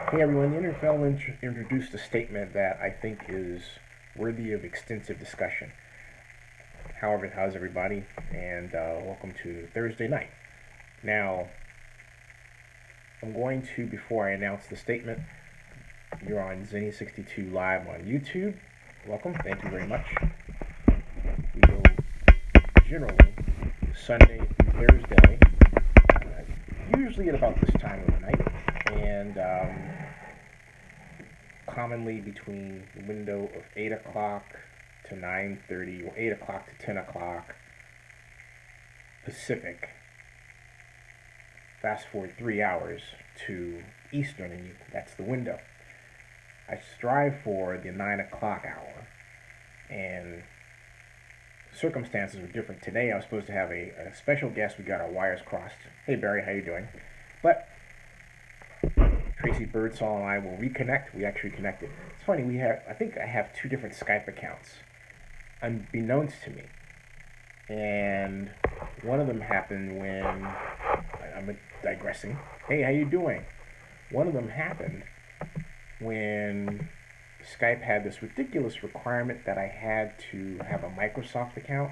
Hey everyone, the NFL introduced a statement that I think is worthy of extensive discussion. However, how's everybody? And welcome to Thursday night. Now, I'm going to, before I announce the statement, you're on Zenny62 Live on YouTube. Welcome, thank you very much. We go generally Sunday through Thursday, usually at about this time of the night, and commonly between the window of 8 o'clock to 9:30 or 8 o'clock to 10 o'clock Pacific. Fast forward 3 hours to Eastern, and that's the window. I strive for the 9 o'clock hour, and circumstances were different. Today I was supposed to have a special guest. We got our wires crossed. Hey Barry, how you doing? But Tracy Birdsall and I will reconnect. We actually connected. It's funny, I think I have two different Skype accounts, unbeknownst to me. And one of them happened when, I'm digressing. Hey, how you doing? One of them happened when Skype had this ridiculous requirement that I had to have a Microsoft account,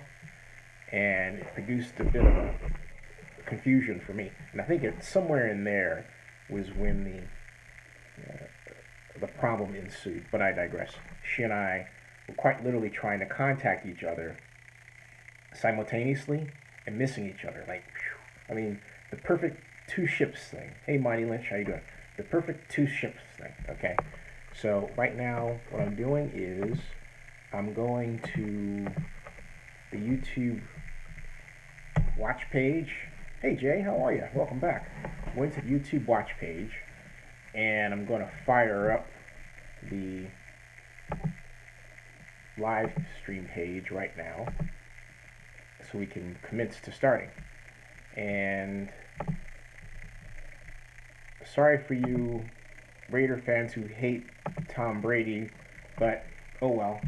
and it produced a bit of a confusion for me. And I think it's somewhere in there was when the problem ensued. But I digress. She and I were quite literally trying to contact each other simultaneously and missing each other. Like, whew, I mean, the perfect two ships thing. Hey, Monty Lynch, how you doing? The perfect two ships thing. Okay. So right now, what I'm doing is I'm going to the YouTube watch page. Hey Jay, how are you? Welcome back. I'm going to the YouTube watch page, and I'm going to fire up the live stream page right now so we can commence to starting. And sorry for you Raider fans who hate Tom Brady, but oh well.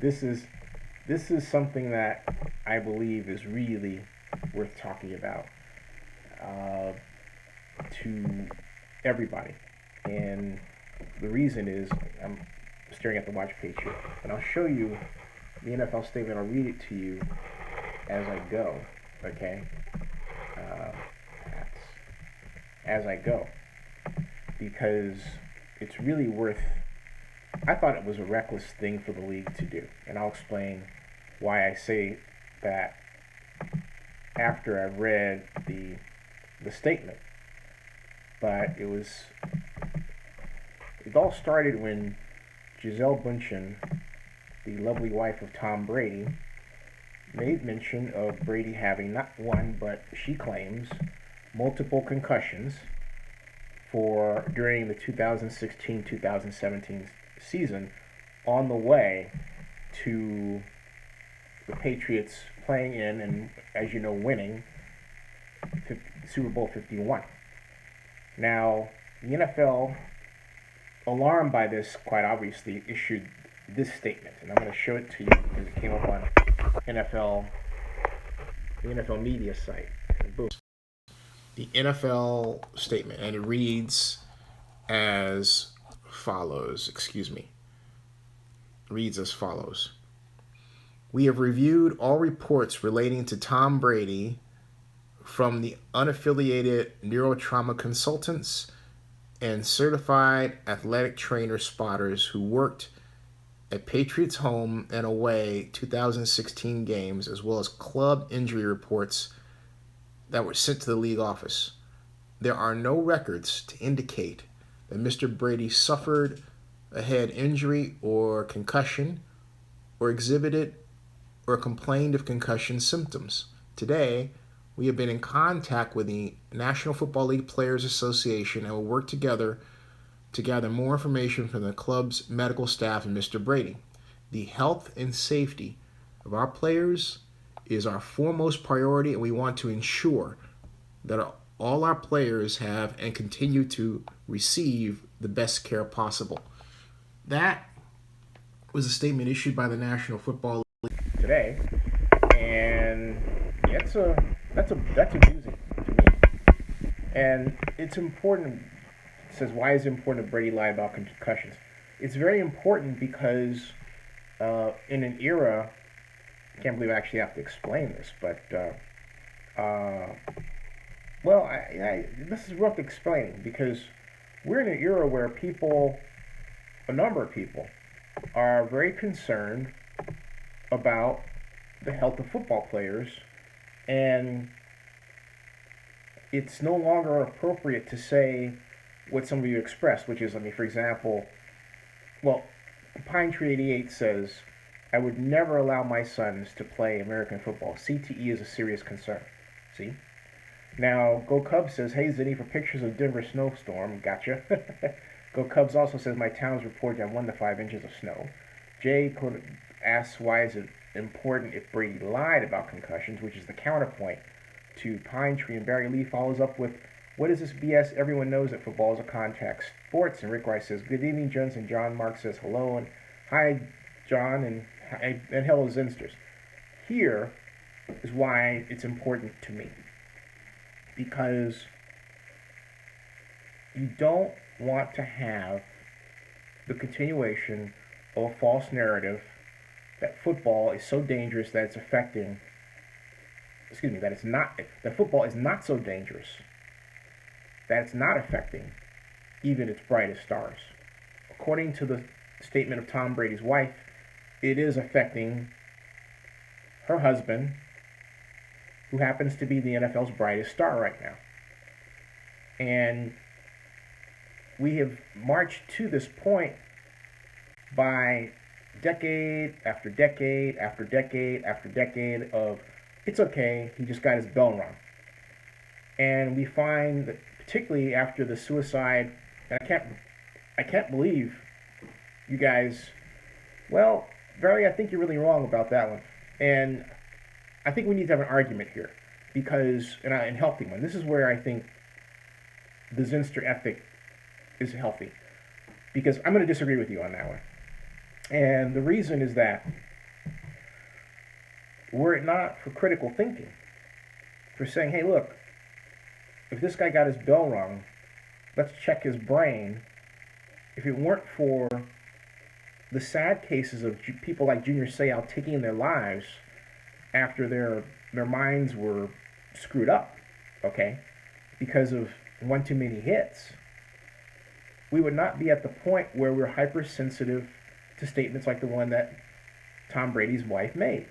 This is something that I believe is really worth talking about to everybody. And the reason is, I'm staring at the watch page here, and I'll show you the NFL statement. I'll read it to you as I go, okay? As I go, because it's really worth. I thought it was a reckless thing for the league to do, and I'll explain why I say that after I read the statement. But it all started when Gisele Bundchen, the lovely wife of Tom Brady, made mention of Brady having not one, but she claims multiple concussions during the 2016-2017 season, on the way to the Patriots playing in and, as you know, winning Super Bowl 51. Now, the NFL, alarmed by this, quite obviously, issued this statement, and I'm going to show it to you because it came up on the NFL media site. Boom. The NFL statement, and it reads as follows. Reads as follows. We have reviewed all reports relating to Tom Brady from the unaffiliated neurotrauma consultants and certified athletic trainer spotters who worked at Patriots home and away 2016 games, as well as club injury reports that were sent to the league office. There are no records to indicate that Mr. Brady suffered a head injury or concussion, or exhibited or complained of concussion symptoms. Today, we have been in contact with the National Football League Players Association and will work together to gather more information from the club's medical staff and Mr. Brady. The health and safety of our players is our foremost priority, and we want to ensure that all our players have and continue to receive the best care possible. That was a statement issued by the National Football League today, and that's a doozy to me. And it's important. It says, why is it important that Brady lied about concussions? It's very important because in an era, I can't believe I actually have to explain this, but well, this is worth explaining because we're in an era where people, a number of people, are very concerned about the health of football players, and it's no longer appropriate to say what some of you expressed, which is, I mean, for example, well, Pine Tree 88 says, I would never allow my sons to play American football. CTE is a serious concern. See? Now, Go Cubs says, hey, Zinni, for pictures of Denver snowstorm. Gotcha. Go Cubs also says, my town's reported on 1 to 5 inches of snow. Jay asks, why is it important if Brady lied about concussions, which is the counterpoint to Pine Tree. And Barry Lee follows up with, what is this BS? Everyone knows that football is a contact sport. And Rick Rice says, good evening, Jones. And John Mark says, hello. And hi, John. And hello, Zinsters. Here is why it's important to me. Because you don't want to have the continuation of a false narrative that football is so dangerous that it's affecting, that football is not so dangerous that it's not affecting even its brightest stars. According to the statement of Tom Brady's wife, it is affecting her husband, who happens to be the NFL's brightest star right now. And we have marched to this point by decade after decade after decade after decade of, it's okay, he just got his bell rung. And we find that particularly after the suicide, and I can't believe you guys, well, Barry, I think you're really wrong about that one. And I think we need to have an argument here, because, and a healthy one. This is where I think the Zinster ethic is healthy, because I'm going to disagree with you on that one. And the reason is that were it not for critical thinking, for saying, hey, look, if this guy got his bell rung, let's check his brain. If it weren't for the sad cases of people like Junior Seau taking their lives after their minds were screwed up, okay, because of one too many hits, we would not be at the point where we're hypersensitive to statements like the one that Tom Brady's wife made.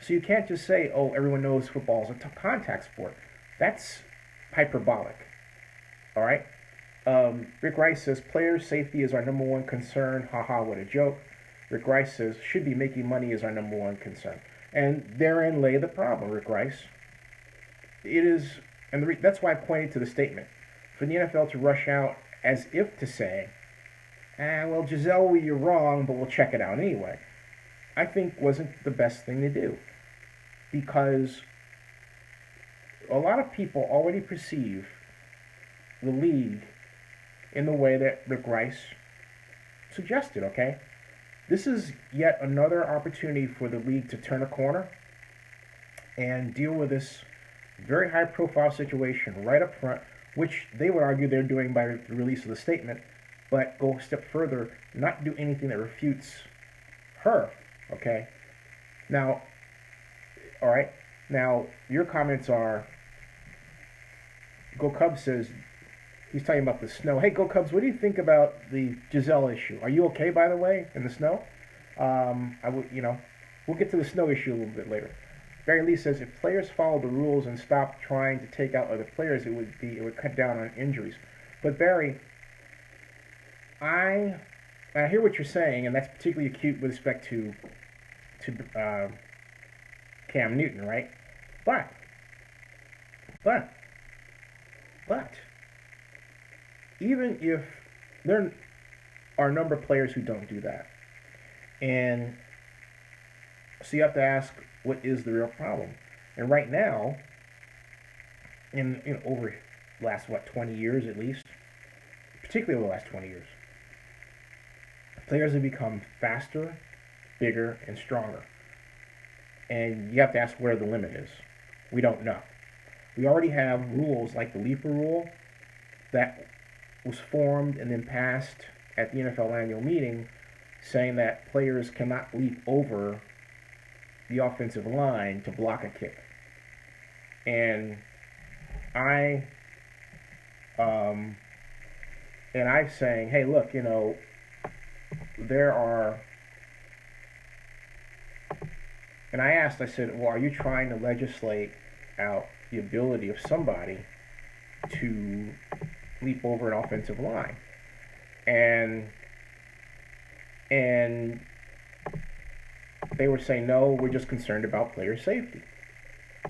So you can't just say, oh, everyone knows football is a contact sport. That's hyperbolic, all right? Rick Rice says, player safety is our number one concern. Haha, what a joke. Rick Rice says, should be making money is our number one concern. And therein lay the problem, Rick Rice. It is, and that's why I pointed to the statement. For the NFL to rush out as if to say, well, Gisele, you're wrong, but we'll check it out anyway, I think wasn't the best thing to do. Because a lot of people already perceive the league in the way that Rick Rice suggested, okay? This is yet another opportunity for the league to turn a corner and deal with this very high-profile situation right up front, which they would argue they're doing by the release of the statement, but go a step further, not do anything that refutes her, okay? Now, all right, now your comments are, Go Cubs says, he's talking about the snow. Hey, Go Cubs, what do you think about the Gisele issue? Are you okay, by the way, in the snow? We'll get to the snow issue a little bit later. Barry Lee says, if players follow the rules and stop trying to take out other players, it would cut down on injuries. But Barry, I hear what you're saying, and that's particularly acute with respect to Cam Newton, right? But even if there are a number of players who don't do that, and so you have to ask, what is the real problem? And right now, over the last 20 years at least, particularly over the last 20 years, players have become faster, bigger, and stronger. And you have to ask where the limit is. We don't know. We already have rules like the leaper rule that was formed and then passed at the NFL annual meeting, saying that players cannot leap over the offensive line to block a kick. And I um, I'm saying, hey, look, there are. And I said, well, are you trying to legislate out the ability of somebody to leap over an offensive line? And they were saying, no, we're just concerned about player safety.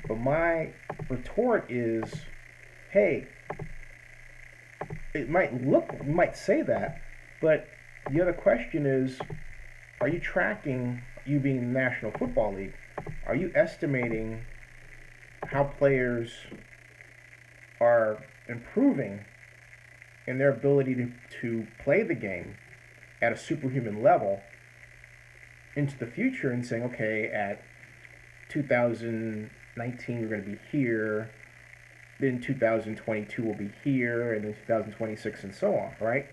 But my retort is, hey, you might say that, but the other question is, are you tracking, you being the National Football League, are you estimating how players are improving in their ability to play the game at a superhuman level into the future and saying, okay, at 2019 we're going to be here, then 2022 will be here, and then 2026 and so on, right?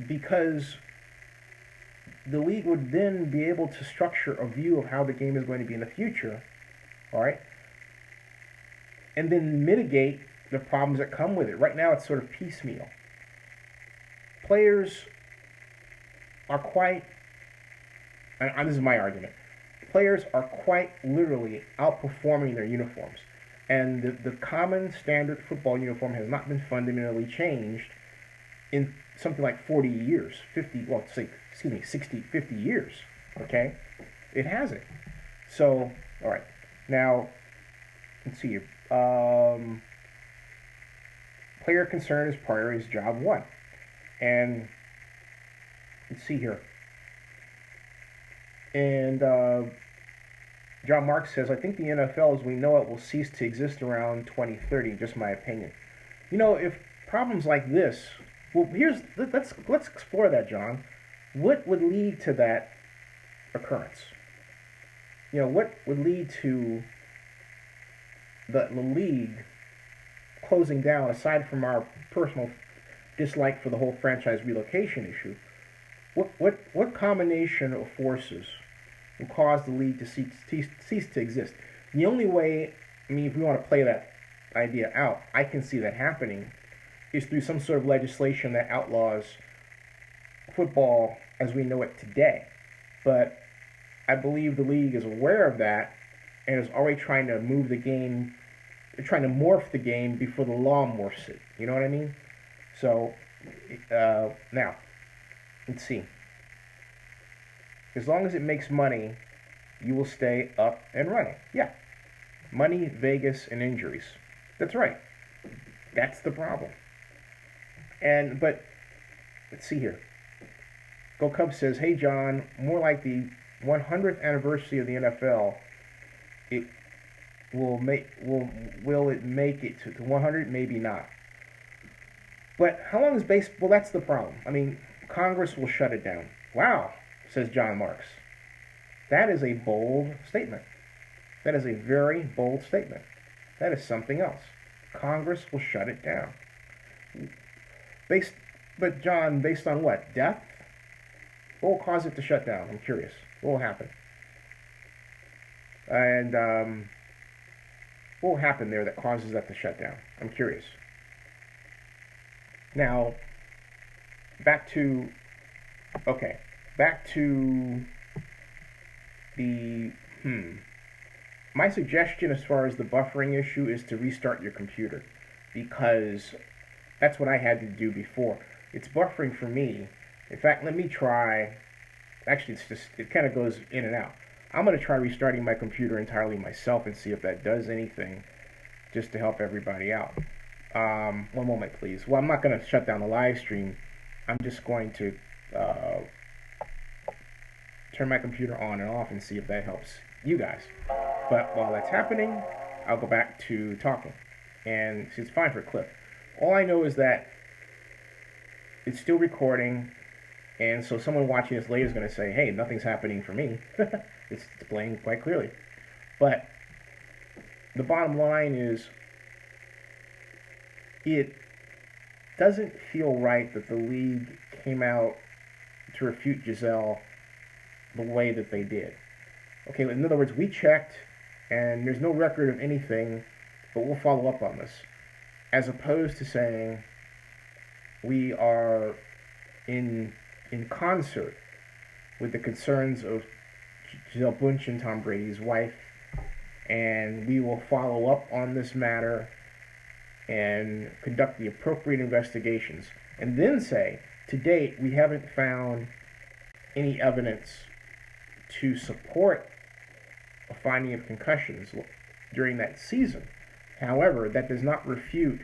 Because the league would then be able to structure a view of how the game is going to be in the future, all right? And then mitigate the problems that come with it. Right now it's sort of piecemeal. Players are quite, and this is my argument, players are quite literally outperforming their uniforms. And the common standard football uniform has not been fundamentally changed in something like 40 years, 50, well, say, 60, 50 years, okay? It hasn't. So, all right. Now, let's see here. Player concern is Pryor is job one. And let's see here. And John Marks says, I think the NFL as we know it will cease to exist around 2030, just my opinion. If problems like this, well, let's explore that, John. What would lead to that occurrence? What would lead to the league closing down, aside from our personal dislike for the whole franchise relocation issue? What combination of forces will cause the league to cease to exist? The only way, if we want to play that idea out, I can see that happening is through some sort of legislation that outlaws football as we know it today. But I believe the league is aware of that and is already trying to move the game, trying to morph the game before the law morphs it. You know what I mean? So, now, let's see. As long as it makes money, you will stay up and running. Yeah. Money, Vegas, and injuries. That's right. That's the problem. But let's see here. Go Cubs says, hey John, more like the 100th anniversary of the NFL. Will it make it to 100? Maybe not. But how long is baseball? Well, that's the problem. Congress will shut it down. Wow, says John Marks. That is a bold statement. That is a very bold statement. That is something else. Congress will shut it down. But John, based on what? Death? What will cause it to shut down? I'm curious. What will happen? And what will happen there that causes that to shut down? I'm curious. Now, back to the my suggestion as far as the buffering issue is to restart your computer, because that's what I had to do before. It's buffering for me. In fact, let me try. Actually, it kind of goes in and out. I'm going to try restarting my computer entirely myself and see if that does anything, just to help everybody out. One moment, please. Well, I'm not going to shut down the live stream. I'm just going to turn my computer on and off and see if that helps you guys. But while that's happening, I'll go back to talking. And it's fine for a clip. All I know is that it's still recording, and so someone watching this later is going to say, hey, nothing's happening for me. It's displaying quite clearly. But the bottom line is, it doesn't feel right that the league came out to refute Gisele the way that they did. Okay, in other words, we checked and there's no record of anything, but we'll follow up on this. As opposed to saying we are in concert with the concerns of Gisele Bundchen, Tom Brady's wife, and we will follow up on this matter and conduct the appropriate investigations, and then say, to date, we haven't found any evidence to support a finding of concussions during that season. However, that does not refute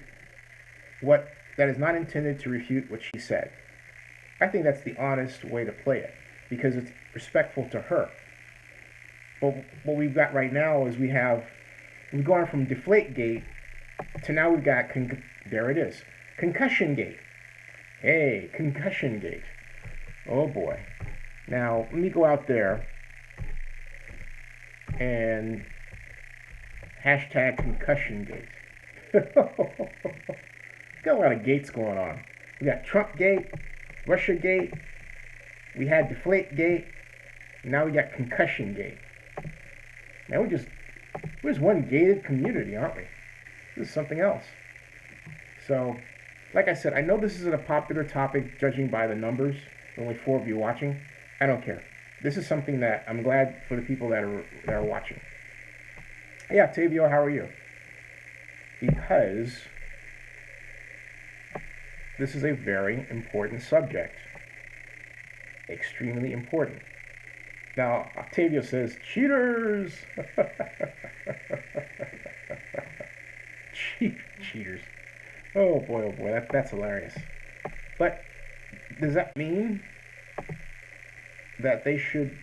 that is not intended to refute what she said. I think that's the honest way to play it, because it's respectful to her. But what we've got right now is we've gone from Deflategate to now we've got, there it is, Concussion Gate. Hey, Concussion Gate. Oh boy. Now, let me go out there and hashtag Concussion Gate. Got a lot of gates going on. We got Trump Gate, Russia Gate, we had Deflate Gate, now we got Concussion Gate. Now we're just one gated community, aren't we? This is something else. So, like I said, I know this isn't a popular topic judging by the numbers. Only 4 of you watching. I don't care. This is something that I'm glad for the people that are watching. Yeah, Tavio, how are you? Because this is a very important subject. Extremely important. Now, Octavio says, cheaters! Cheaters. Oh boy, that's hilarious. But does that mean that they should,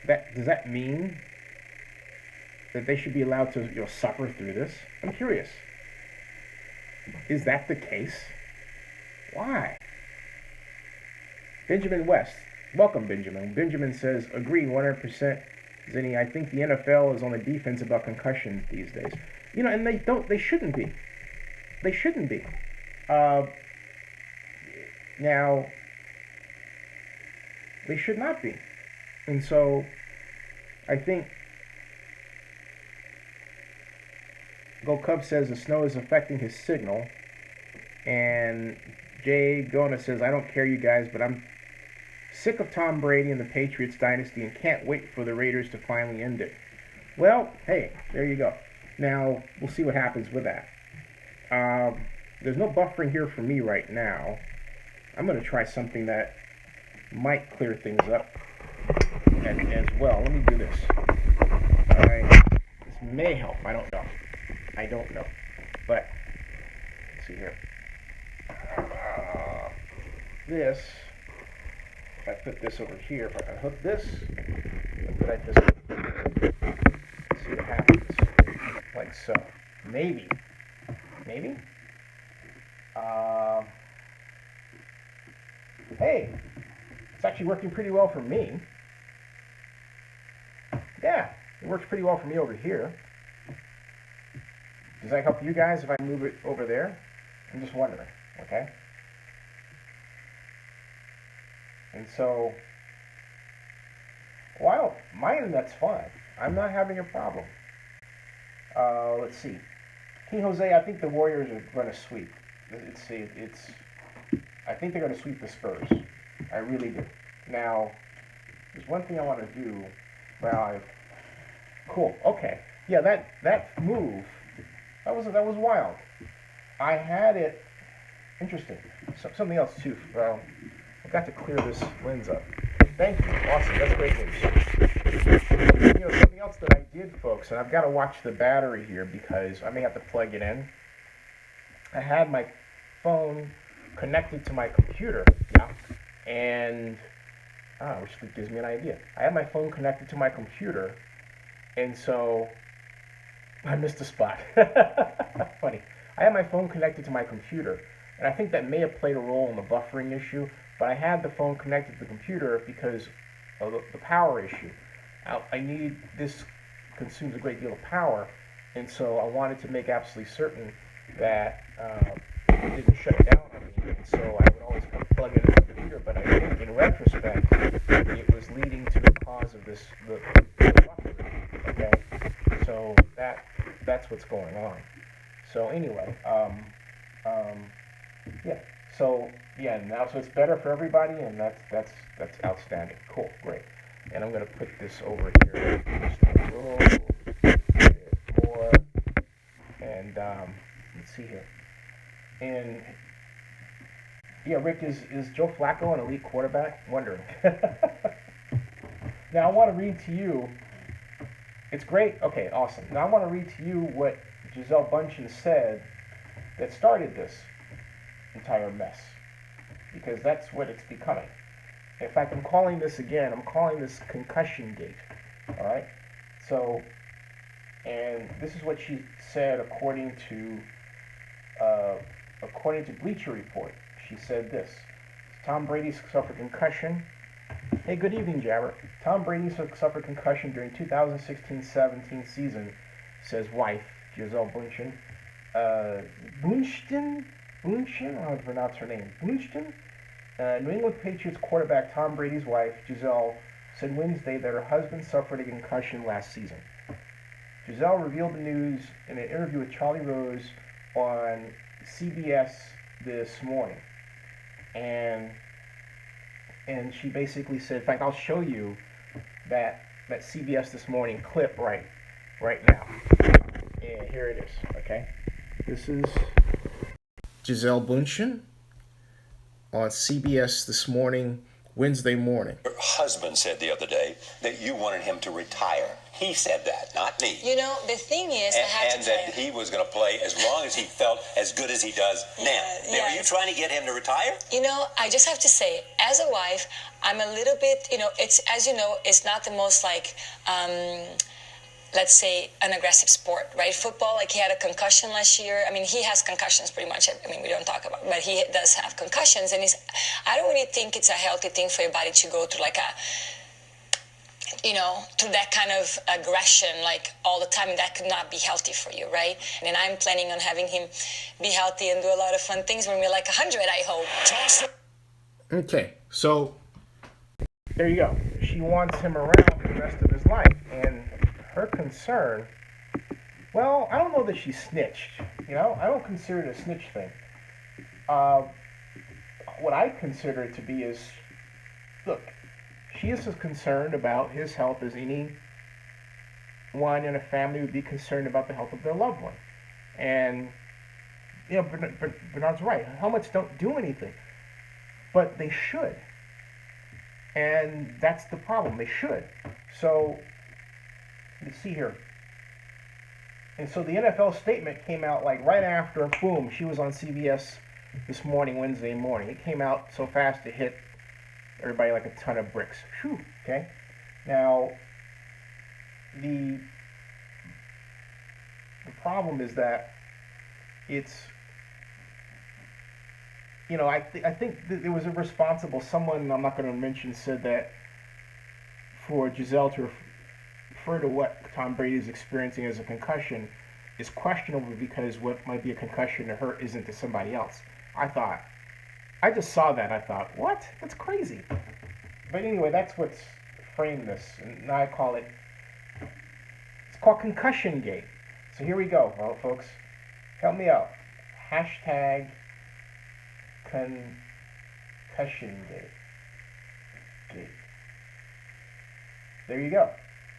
does that mean that they should be allowed to, suffer through this? I'm curious. Is that the case? Why? Benjamin West. Welcome, Benjamin. Benjamin says, agree 100%. Zinni, I think the NFL is on the defense about concussions these days. And they shouldn't be. They shouldn't be. Now, they should not be. And so, I think Go Cubs says the snow is affecting his signal. And Jay Gona says, I don't care, you guys, but I'm sick of Tom Brady and the Patriots dynasty and can't wait for the Raiders to finally end it. Well, hey, there you go. Now, we'll see what happens with that. There's no buffering here for me right now. I'm going to try something that might clear things up as well. Let me do this. Alright. This may help. I don't know. But, let's see here. This, if I put this over here, if I unhook this, and put it this way, see what happens. Like so. Maybe. Hey, it's actually working pretty well for me. Yeah, it works pretty well for me over here. Does that help you guys if I move it over there? I'm just wondering, okay? And so, well, mine, that's fine. I'm not having a problem. Let's see. King Jose, I think the Warriors are going to sweep. I think they're going to sweep the Spurs. I really do. Now, there's one thing I want to do. Well, cool. Okay. Yeah, that move, that was wild. I had it. Interesting. Something else too. Well, I got to clear this lens up. Thank you. Awesome. That's great news. Something else that I did, folks, and I've got to watch the battery here because I may have to plug it in. I had my phone connected to my computer, and which gives me an idea. I had my phone connected to my computer, and so I missed a spot. Funny. I had my phone connected to my computer, and I think that may have played a role in the buffering issue, but I had the phone connected to the computer because of the power issue. I need this consumes a great deal of power, and so I wanted to make absolutely certain that it didn't shut down on me. And so I would always kind of plug it into the computer, but I think in retrospect, it was leading to the cause of the buffer. Okay, so that's what's going on. So anyway, yeah. So yeah, now so it's better for everybody, and that's outstanding. Cool, great. And I'm gonna put this over here just a little bit more, and let's see here. And yeah, Rick, is Joe Flacco an elite quarterback? Wondering. Now I want to read to you. It's great. Okay, awesome. Now I want to read to you what Gisele Bundchen said that started this entire mess, because that's what it's becoming. In fact, I'm calling this Concussion Gate. All right. So, and this is what she said according to Bleacher Report. She said this: Tom Brady suffered concussion. Hey, good evening, Jabber. Tom Brady suffered concussion during 2016-17 season, says wife Gisele Bundchen. Bundchen, I don't know how to pronounce her name. Bundchen. New England Patriots quarterback Tom Brady's wife, Gisele, said Wednesday that her husband suffered a concussion last season. Gisele revealed the news in an interview with Charlie Rose on CBS this morning. And she basically said, in fact, I'll show you that CBS This Morning clip right now. And here it is, okay? This is Gisele Bundchen on CBS This Morning, Wednesday morning. Her husband said the other day that you wanted him to retire. He said that, not me. You know, the thing is, and that he was going to play as long as he felt as good as he does now. Now, are you trying to get him to retire? You know, I just have to say, as a wife, I'm a little bit, it's, as you know, it's not the most like, let's say, an aggressive sport, right? Football, like he had a concussion last year. I mean, he has concussions pretty much. I mean, we don't talk about it, but he does have concussions. And I don't really think it's a healthy thing for your body to go through like to that kind of aggression, like all the time, and that could not be healthy for you, right? And I'm planning on having him be healthy and do a lot of fun things when we're like 100, I hope. Okay, so there you go. She wants him around for the rest of his life, and her concern, well, I don't know that she snitched. I don't consider it a snitch thing. What I consider it to be is, look, she is as concerned about his health as anyone in a family would be concerned about the health of their loved one. And, Bernard's right. Helmets don't do anything. But they should. And that's the problem. They should. So, let's see here. And so the NFL statement came out like right after, boom, she was on CBS This Morning, Wednesday morning. It came out so fast it hit everybody like a ton of bricks. Whew, okay? Now, the problem is that it's, I think there was a responsible, someone I'm not going to mention said that for Gisele to refer to what Tom Brady is experiencing as a concussion is questionable because what might be a concussion to her isn't to somebody else. I just saw that. I thought, what? That's crazy. But anyway, that's what's framed this. And now it's called Concussion Gate. So here we go, folks. Help me out. Hashtag Concussion Gate. There you go.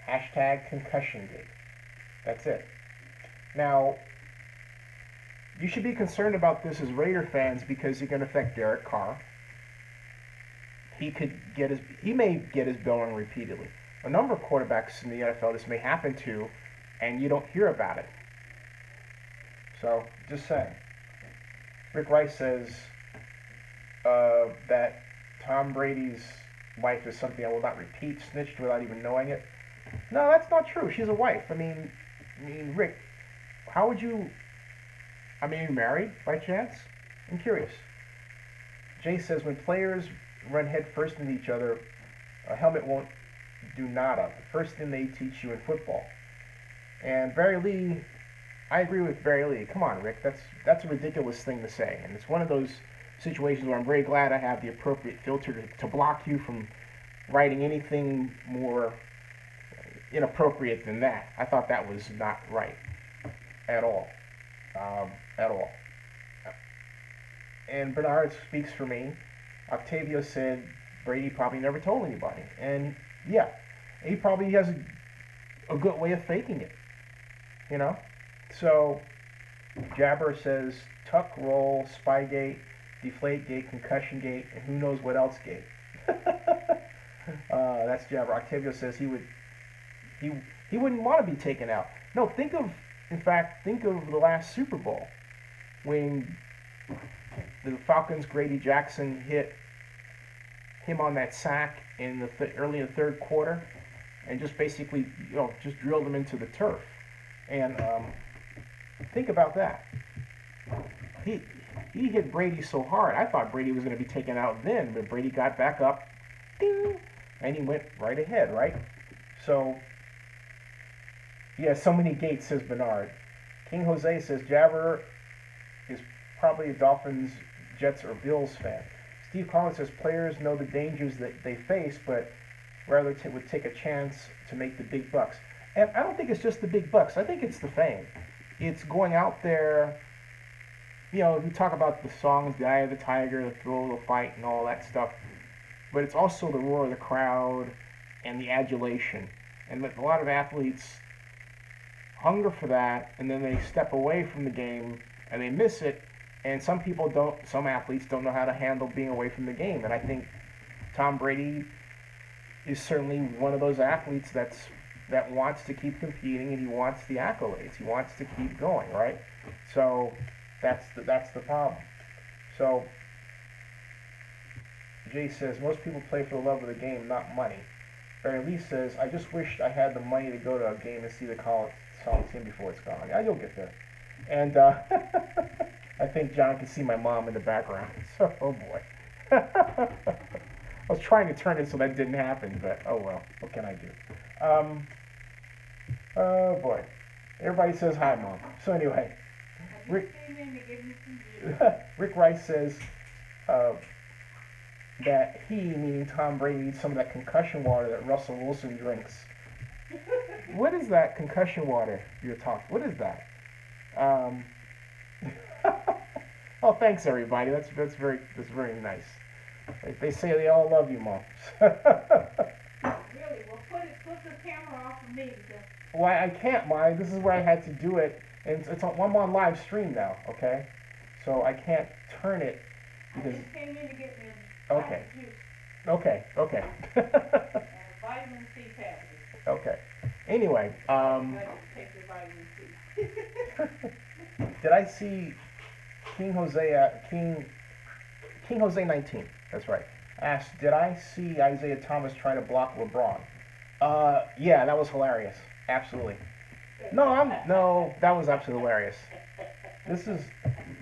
Hashtag Concussion Gate. That's it. Now, you should be concerned about this as Raider fans because it can affect Derek Carr. He may get his bill on repeatedly. A number of quarterbacks in the NFL this may happen to, and you don't hear about it. So, just saying. Rick Rice says that Tom Brady's wife is something I will not repeat, snitched without even knowing it. No, that's not true. She's a wife. I mean, Rick, how would you... are you married, by chance? I'm curious. Jay says, when players run head first into each other, a helmet won't do nada. The first thing they teach you in football. And Barry Lee, I agree with Barry Lee. Come on, Rick, that's a ridiculous thing to say, and it's one of those situations where I'm very glad I have the appropriate filter to block you from writing anything more inappropriate than that. I thought that was not right at all, at all. And Bernard speaks for me. Octavio said Brady probably never told anybody, and yeah, he probably has a good way of faking it, you know. So Jabber says tuck, roll, spygate, deflategate, concussion gate, and who knows what else gate. That's Jabber. Octavio says he wouldn't want to be taken out. No, think of the last Super Bowl when the Falcons' Grady Jackson hit him on that sack in the early in the third quarter, and just basically just drilled him into the turf. And think about that. He hit Brady so hard. I thought Brady was going to be taken out then, but Brady got back up, ding, and he went right ahead, right? So, yeah, so many gates, says Bernard. King Jose says Jabber is probably a Dolphins, Jets, or Bills fan. Steve Collins says players know the dangers that they face, but rather would take a chance to make the big bucks. And I don't think it's just the big bucks. I think it's the fame. It's going out there. We talk about the songs, The Eye of the Tiger, The Thrill of the Fight, and all that stuff. But it's also the roar of the crowd and the adulation. And a lot of athletes hunger for that, and then they step away from the game and they miss it. And some athletes don't know how to handle being away from the game. And I think Tom Brady is certainly one of those athletes that wants to keep competing, and he wants the accolades. He wants to keep going, right? So that's the problem. So Jay says most people play for the love of the game, not money. Barry Lee says I just wish I had the money to go to a game and see the Coliseum before it's gone. Yeah, you'll get there. And I think John can see my mom in the background. So, oh boy. I was trying to turn it so that didn't happen, but oh well. What can I do? Oh boy. Everybody says hi, Mom. So anyway, Rick Rice says that he, meaning Tom Brady, needs some of that concussion water that Russell Wilson drinks. What is that concussion water you're talking? What is that? Oh, thanks everybody. That's very nice. They say they all love you, Mom. Really? Well, put the camera off of me. Why I can't, Mom. This is where I had to do it, and I'm on live stream now. Okay, so I can't turn it because. I just came in to get me Okay. juice. Okay. Vitamin C tablet. Okay. Anyway, Take your vitamin C. did I see King Jose 19? That's right. Asked, did I see Isaiah Thomas try to block LeBron? Yeah, that was hilarious. Absolutely. No, that was absolutely hilarious. This is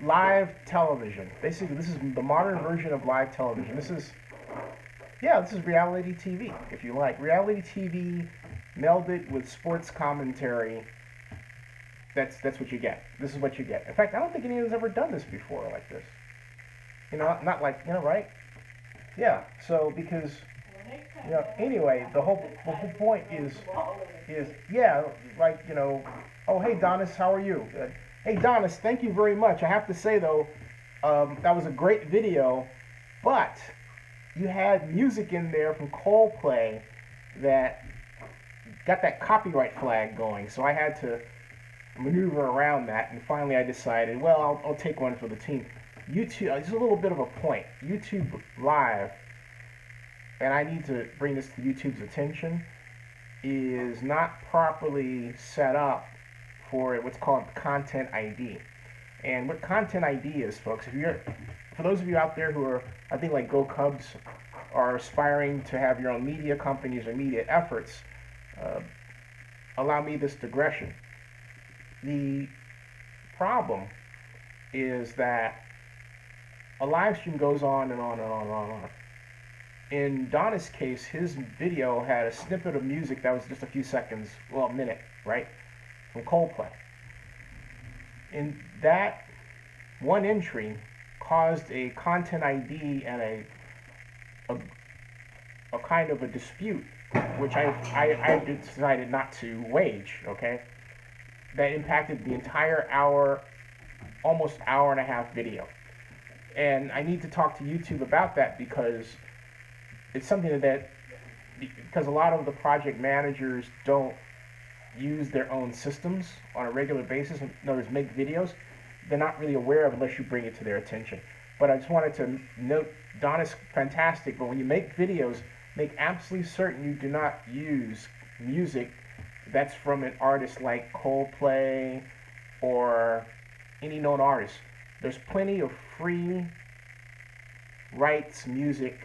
live television. Basically, this is the modern version of live television. This is reality TV, if you like. Reality TV melded with sports commentary. That's what you get. This is what you get. In fact, I don't think anyone's ever done this before like this. Not like, right? Yeah. So because, anyway, the whole point is like, oh, hey, Donis, how are you? Hey, Donis, thank you very much. I have to say, though, that was a great video, but you had music in there from Coldplay that got that copyright flag going, so I had to maneuver around that, and finally I decided, well, I'll take one for the team. YouTube, just a little bit of a point. YouTube Live, and I need to bring this to YouTube's attention, is not properly set up for what's called Content ID. And what Content ID is, folks, for those of you out there who are, I think like Go Cubs, are aspiring to have your own media companies or media efforts, allow me this digression. The problem is that a live stream goes on and on and on and on and on. In Donna's case, his video had a snippet of music that was just a few seconds, well, a minute, right? from Coldplay. And that one entry caused a content ID and a kind of a dispute, which I decided not to wage, okay? That impacted the entire hour, almost hour and a half video. And I need to talk to YouTube about that because it's something that, because a lot of the project managers don't use their own systems on a regular basis, in other words, make videos, they're not really aware of unless you bring it to their attention. But I just wanted to note, Don is fantastic, but when you make videos, make absolutely certain you do not use music that's from an artist like Coldplay or any known artist. There's plenty of free rights music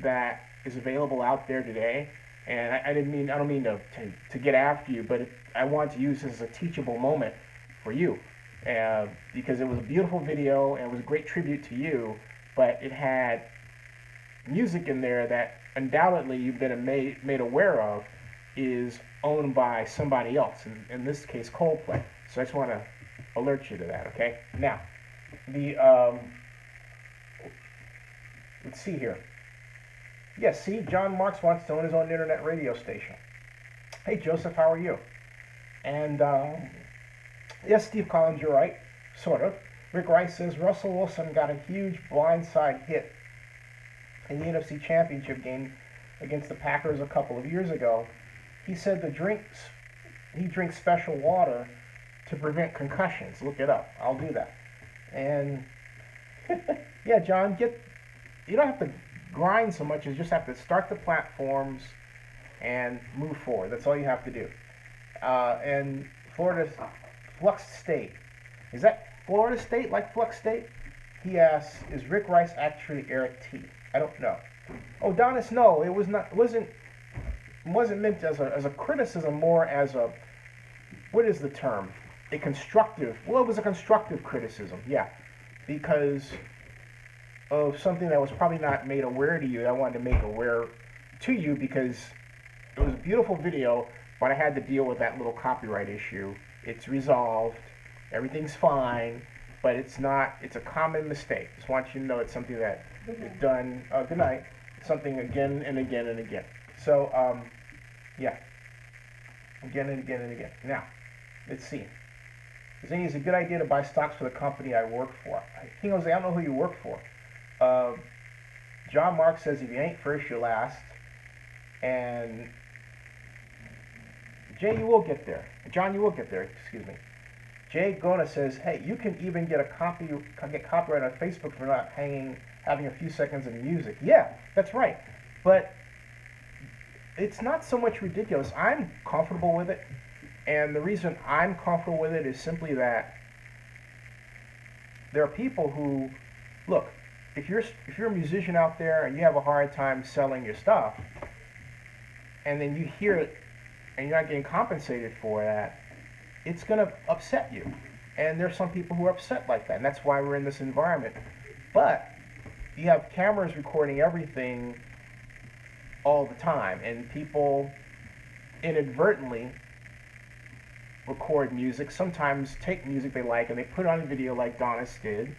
that is available out there today. And I don't mean to get after you, but I want to use this as a teachable moment for you, because it was a beautiful video and it was a great tribute to you, but it had music in there that undoubtedly you've been made aware of is owned by somebody else, in this case Coldplay. So I just want to alert you to that, okay? Now, let's see here. Yes, see, John Marks wants to own his own internet radio station. Hey, Joseph, how are you? And, yes, Steve Collins, you're right, sort of. Rick Rice says, Russell Wilson got a huge blindside hit in the NFC Championship game against the Packers a couple of years ago. He said he drinks special water to prevent concussions. Look it up. I'll do that. And, yeah, John, you don't have to grind so much as just have to start the platforms and move forward. That's all you have to do. And Florida's Flux State. Is that Florida State like Flux State? He asks, is Rick Rice actually Eric T? I don't know. Oh, Donis, no, it wasn't meant as a criticism, more as a, what is the term? It was a constructive criticism, yeah. Because of something that was probably not made aware to you, I wanted to make aware to you because it was a beautiful video, but I had to deal with that little copyright issue. It's resolved, everything's fine, but it's a common mistake. Just want you to know it's something that is done, good night, something again and again and again. So, yeah, again and again and again. Now, let's see. Is it a good idea to buy stocks for the company I work for? King Jose, I don't know who you work for. John Mark says if you ain't first, you're last. And Jay, you will get there. John, you will get there, excuse me. Jay Gona says, hey, you can even get copyright on Facebook for not having a few seconds of music. Yeah, that's right. But it's not so much ridiculous. I'm comfortable with it. And the reason I'm comfortable with it is simply that there are people who, look, if you're a musician out there and you have a hard time selling your stuff, and then you hear it and you're not getting compensated for that, it's going to upset you. And there's some people who are upset like that, and that's why we're in this environment. But you have cameras recording everything all the time, and people inadvertently record music, sometimes take music they like and they put it on video like Donis did,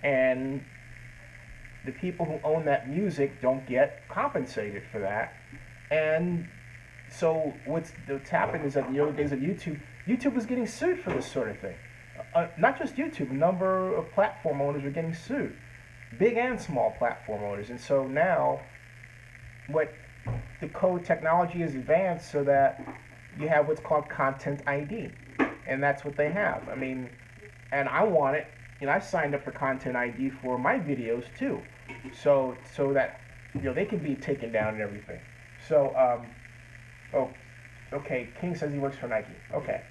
and the people who own that music don't get compensated for that. And so what's happened is that in the early days of YouTube was getting sued for this sort of thing. Not just YouTube, a number of platform owners are getting sued, big and small platform owners. And so now what the code technology is advanced so that you have what's called content ID, and that's what they have. I mean, and I want it. I signed up for content ID for my videos too, so that they can be taken down and everything. So, oh, okay. King says he works for Nike. Okay.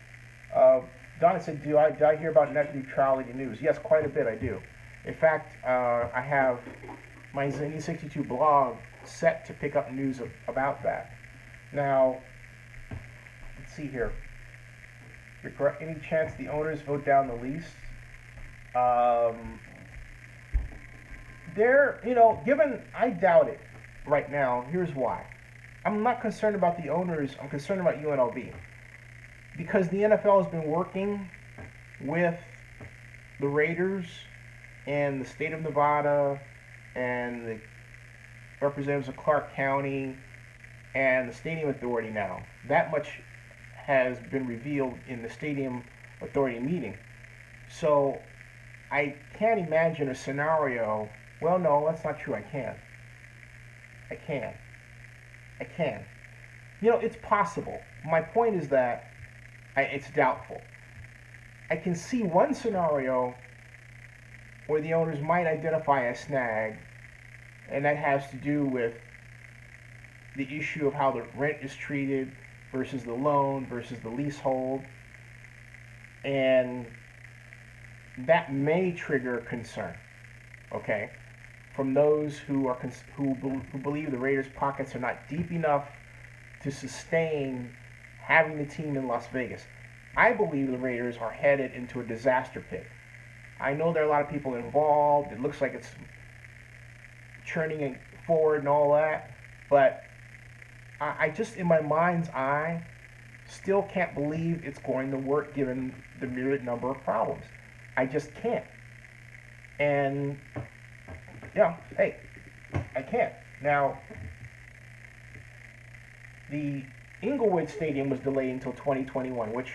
Donna said, did I hear about net neutrality news? Yes, quite a bit. I do. In fact, I have my Zenny62 blog set to pick up news about that. Now, let's see here. Any chance the owners vote down the lease? Given, I doubt it right now. Here's why. I'm not concerned about the owners. I'm concerned about UNLV. because the NFL has been working with the Raiders and the state of Nevada and the representatives of Clark County and the stadium authority now. That much has been revealed in the stadium authority meeting. So I can't imagine a scenario. Well, no, that's not true. I can. I can. I can. You know, it's possible. My point is that it's doubtful. I can see one scenario where the owners might identify a snag, and that has to do with the issue of how the rent is treated versus the loan versus the leasehold, and that may trigger concern, okay, from those who believe the Raiders' pockets are not deep enough to sustain having the team in Las Vegas. I believe the Raiders are headed into a disaster pit. I know there are a lot of people involved. It looks like it's churning forward and all that, but I just, in my mind's eye, still can't believe it's going to work given the myriad number of problems. I just can't. And, yeah, hey, I can't. Now, the Inglewood Stadium was delayed until 2021, which,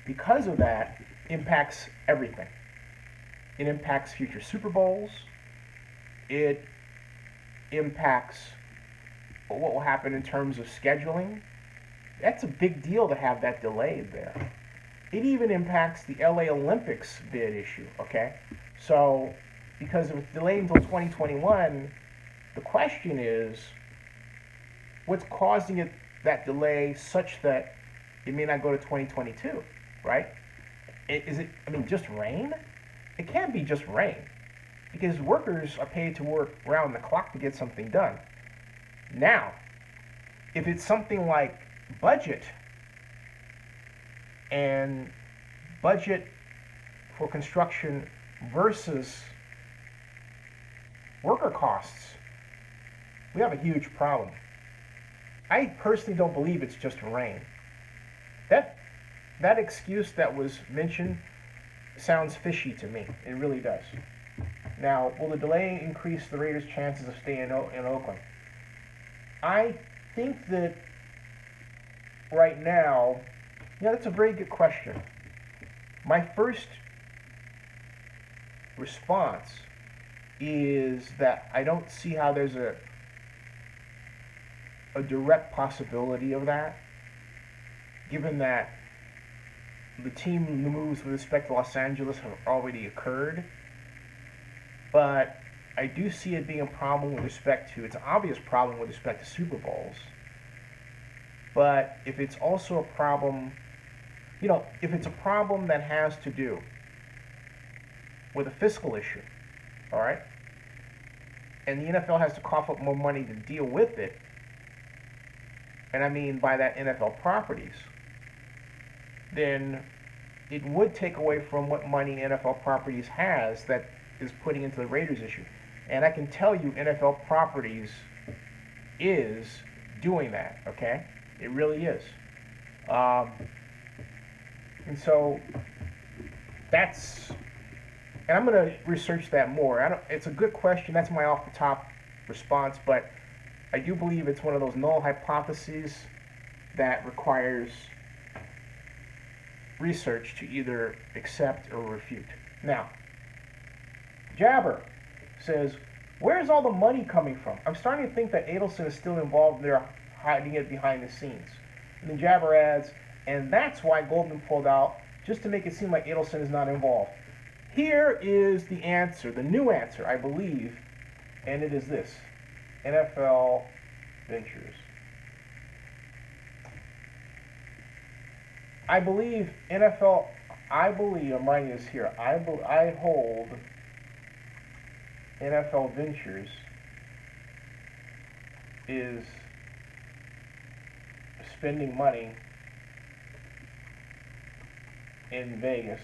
because of that, impacts everything. It impacts future Super Bowls. It impacts what will happen in terms of scheduling. That's a big deal to have that delayed there. It even impacts the LA Olympics bid issue, okay? So, because if it's delayed until 2021, the question is, what's causing that delay such that it may not go to 2022, right? Is it, just rain? It can't be just rain, because workers are paid to work around the clock to get something done. Now, if it's something like budget, and budget for construction versus worker costs, we have a huge problem. I personally don't believe it's just rain. That excuse that was mentioned sounds fishy to me. It really does. Now, will the delay increase the Raiders' chances of staying in Oakland? I think that right now, that's a very good question. My first response is that I don't see how there's a direct possibility of that, given that the team moves with respect to Los Angeles have already occurred. But I do see it being a problem with respect to, it's an obvious problem with respect to Super Bowls. But if it's also a problem, if it's a problem that has to do with a fiscal issue, all right, and the NFL has to cough up more money to deal with it, and I mean by that NFL properties, then it would take away from what money NFL properties has that is putting into the Raiders issue. And I can tell you NFL properties is doing that, okay? It really is. And so that's, and I'm going to research that more. It's a good question. That's my off-the-top response, but I do believe it's one of those null hypotheses that requires research to either accept or refute. Now, Jabber says, where's all the money coming from? I'm starting to think that Adelson is still involved there, hiding it behind the scenes. And then Jabber adds, and that's why Goldman pulled out, just to make it seem like Adelson is not involved. Here is the answer, the new answer, I believe, and it is this: NFL Ventures. I'm writing this here, I hold NFL Ventures is spending money in Vegas.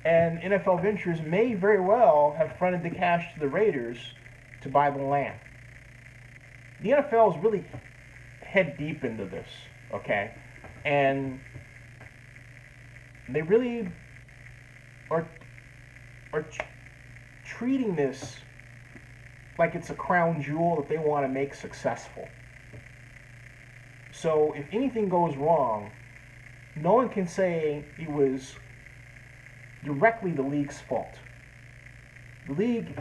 And NFL Ventures may very well have fronted the cash to the Raiders to buy the land. The NFL is really head deep into this, okay? And they really are treating this like it's a crown jewel that they want to make successful. So if anything goes wrong, no one can say it was directly the league's fault. The league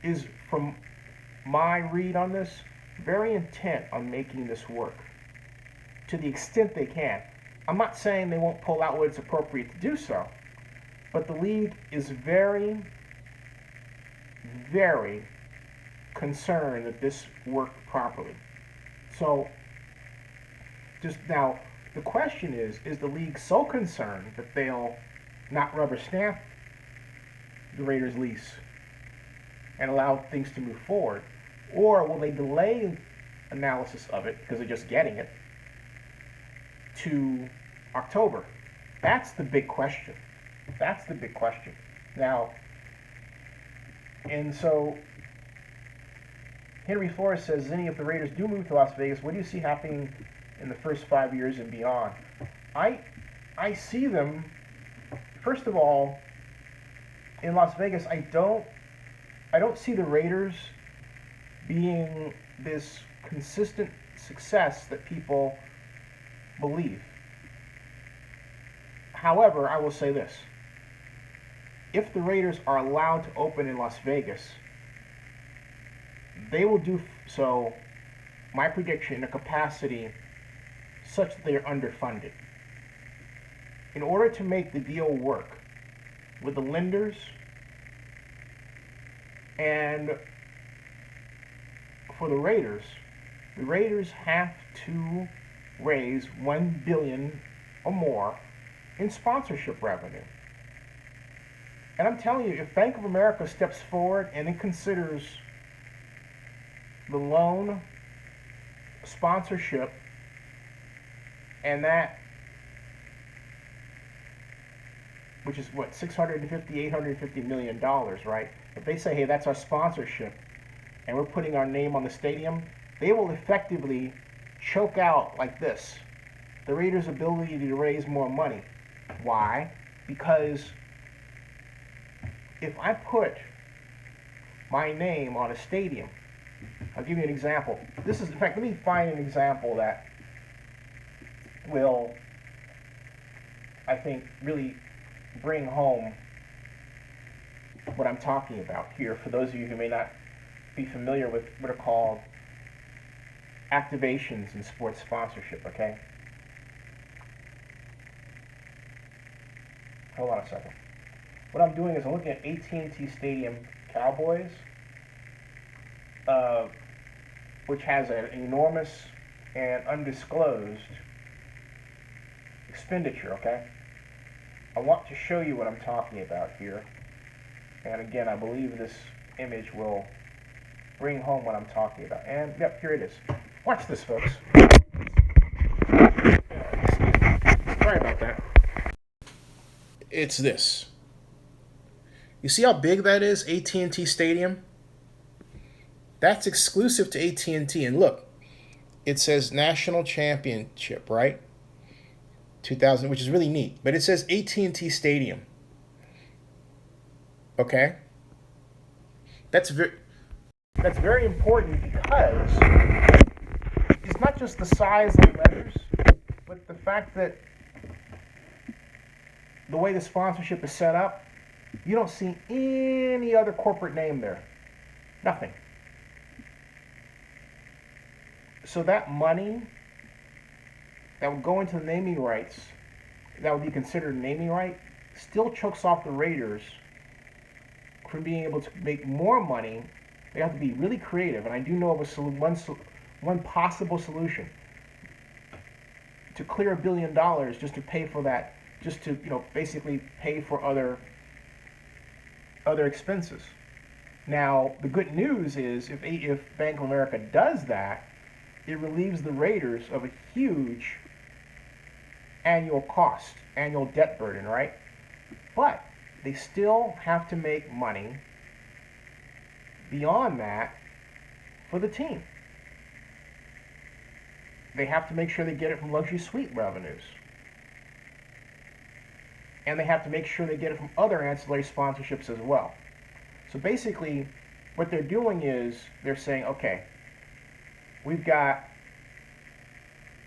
is, from my read on this, very intent on making this work to the extent they can. I'm not saying they won't pull out when it's appropriate to do so, but the league is very, very concerned that this work properly. So, just now, the question is the league so concerned that they'll not rubber stamp the Raiders' lease and allow things to move forward? Or will they delay analysis of it, because they're just getting it, to October? That's the big question. That's the big question. Now, and so Henry Flores says, Zinni, if the Raiders do move to Las Vegas, what do you see happening in the first 5 years and beyond? I see them, first of all, in Las Vegas, I don't see the Raiders being this consistent success that people believe. However, I will say this. If the Raiders are allowed to open in Las Vegas, they will do so, my prediction, in a capacity such that they are underfunded. In order to make the deal work with the lenders and for the Raiders have to raise $1 billion or more in sponsorship revenue. And I'm telling you, if Bank of America steps forward and it considers the loan, sponsorship, and that, which is what, $850 million, right? If they say, hey, that's our sponsorship, and we're putting our name on the stadium, they will effectively choke out like this the Raiders' ability to raise more money. Why? Because if I put my name on a stadium, I'll give you an example. This is, in fact, let me find an example that will, I think, really bring home what I'm talking about here for those of you who may not be familiar with what are called activations in sports sponsorship, okay? Hold on a second. What I'm doing is I'm looking at AT&T Stadium Cowboys, which has an enormous and undisclosed expenditure, okay? I want to show you what I'm talking about here. And again, I believe this image will bring home what I'm talking about. And, yep, here it is. Watch this, folks. Sorry about that. It's this. You see how big that is, AT&T Stadium? That's exclusive to AT&T. And look, it says National Championship, right? 2000, which is really neat. But it says AT&T Stadium. Okay? That's very important because it's not just the size of the letters, but the fact that the way the sponsorship is set up, you don't see any other corporate name there. Nothing. So that money that would go into the naming rights, that would be considered a naming right, still chokes off the Raiders from being able to make more money. They have to be really creative, and I do know of one possible solution to clear $1 billion just to pay for that, just to basically pay for other expenses. Now, the good news is if Bank of America does that, it relieves the Raiders of a huge annual cost, annual debt burden, right? But they still have to make money beyond that for the team. they have to make sure they get it from luxury suite revenues. And they have to make sure they get it from other ancillary sponsorships as well. So basically, what they're doing is they're saying, okay, we've got,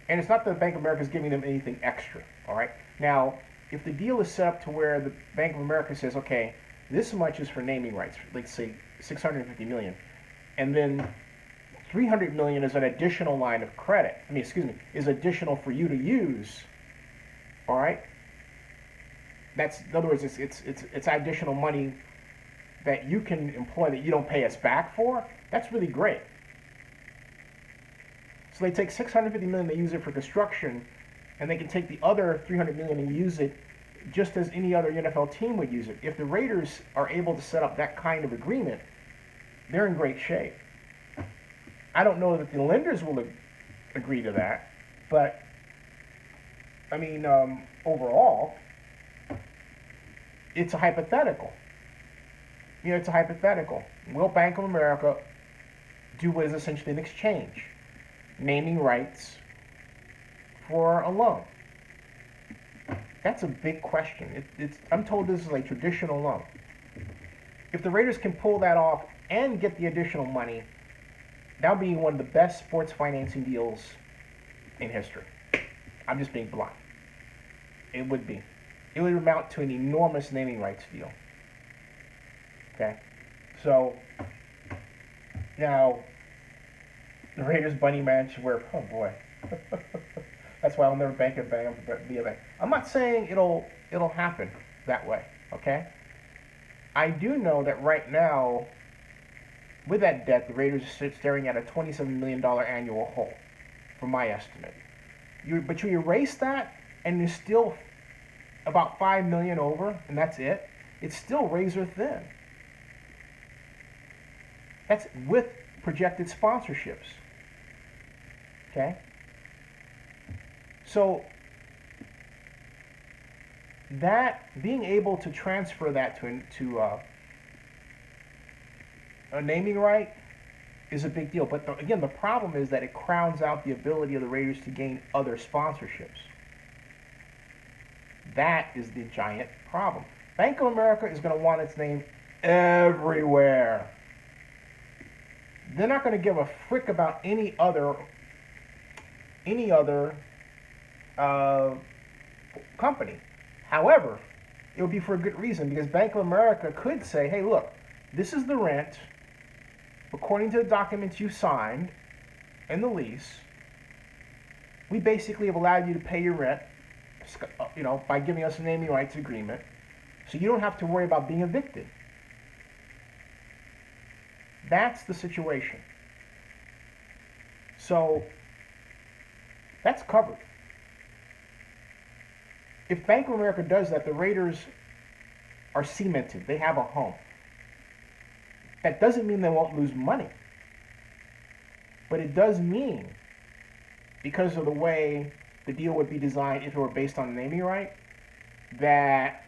and it's not that Bank of America is giving them anything extra, all right? Now, if the deal is set up to where the Bank of America says, okay, this much is for naming rights, let's say 650 million, and then 300 million is an additional line of credit, is additional for you to use, all right? That's, in other words, it's additional money that you can employ that you don't pay us back for. That's really great. So they take 650 million, they use it for construction, and they can take the other 300 million and use it just as any other NFL team would use it. If the Raiders are able to set up that kind of agreement, they're in great shape. I don't know that the lenders will agree to that, but I mean, overall, it's a hypothetical. It's a hypothetical. Will Bank of America do what is essentially an exchange? Naming rights for a loan. That's a big question. I'm told this is a traditional loan. If the Raiders can pull that off and get the additional money, that would be one of the best sports financing deals in history. I'm just being blunt. It would be. It would amount to an enormous naming rights deal. Okay? So, now, the Raiders Bunny Ranch, where, oh boy. That's why I'll never be a bank. I'm not saying it'll happen that way, okay? I do know that right now, with that debt, the Raiders are staring at a $27 million annual hole, from my estimate. But you erase that, and you're still about $5 million over, and that's it. It's still razor thin. That's with projected sponsorships. Okay? So, that, being able to transfer that to a naming right is a big deal. But again, the problem is that it crowns out the ability of the Raiders to gain other sponsorships. That is the giant problem. Bank of America is going to want its name everywhere. They're not going to give a frick about any other company. However, it would be for a good reason, because Bank of America could say, hey, look, this is the rent according to the documents you signed in the lease. We basically have allowed you to pay your rent, by giving us a naming rights agreement, so you don't have to worry about being evicted. That's the situation. So, that's covered. If Bank of America does that, the Raiders are cemented. They have a home. That doesn't mean they won't lose money. But it does mean, because of the way the deal would be designed if it were based on naming right, that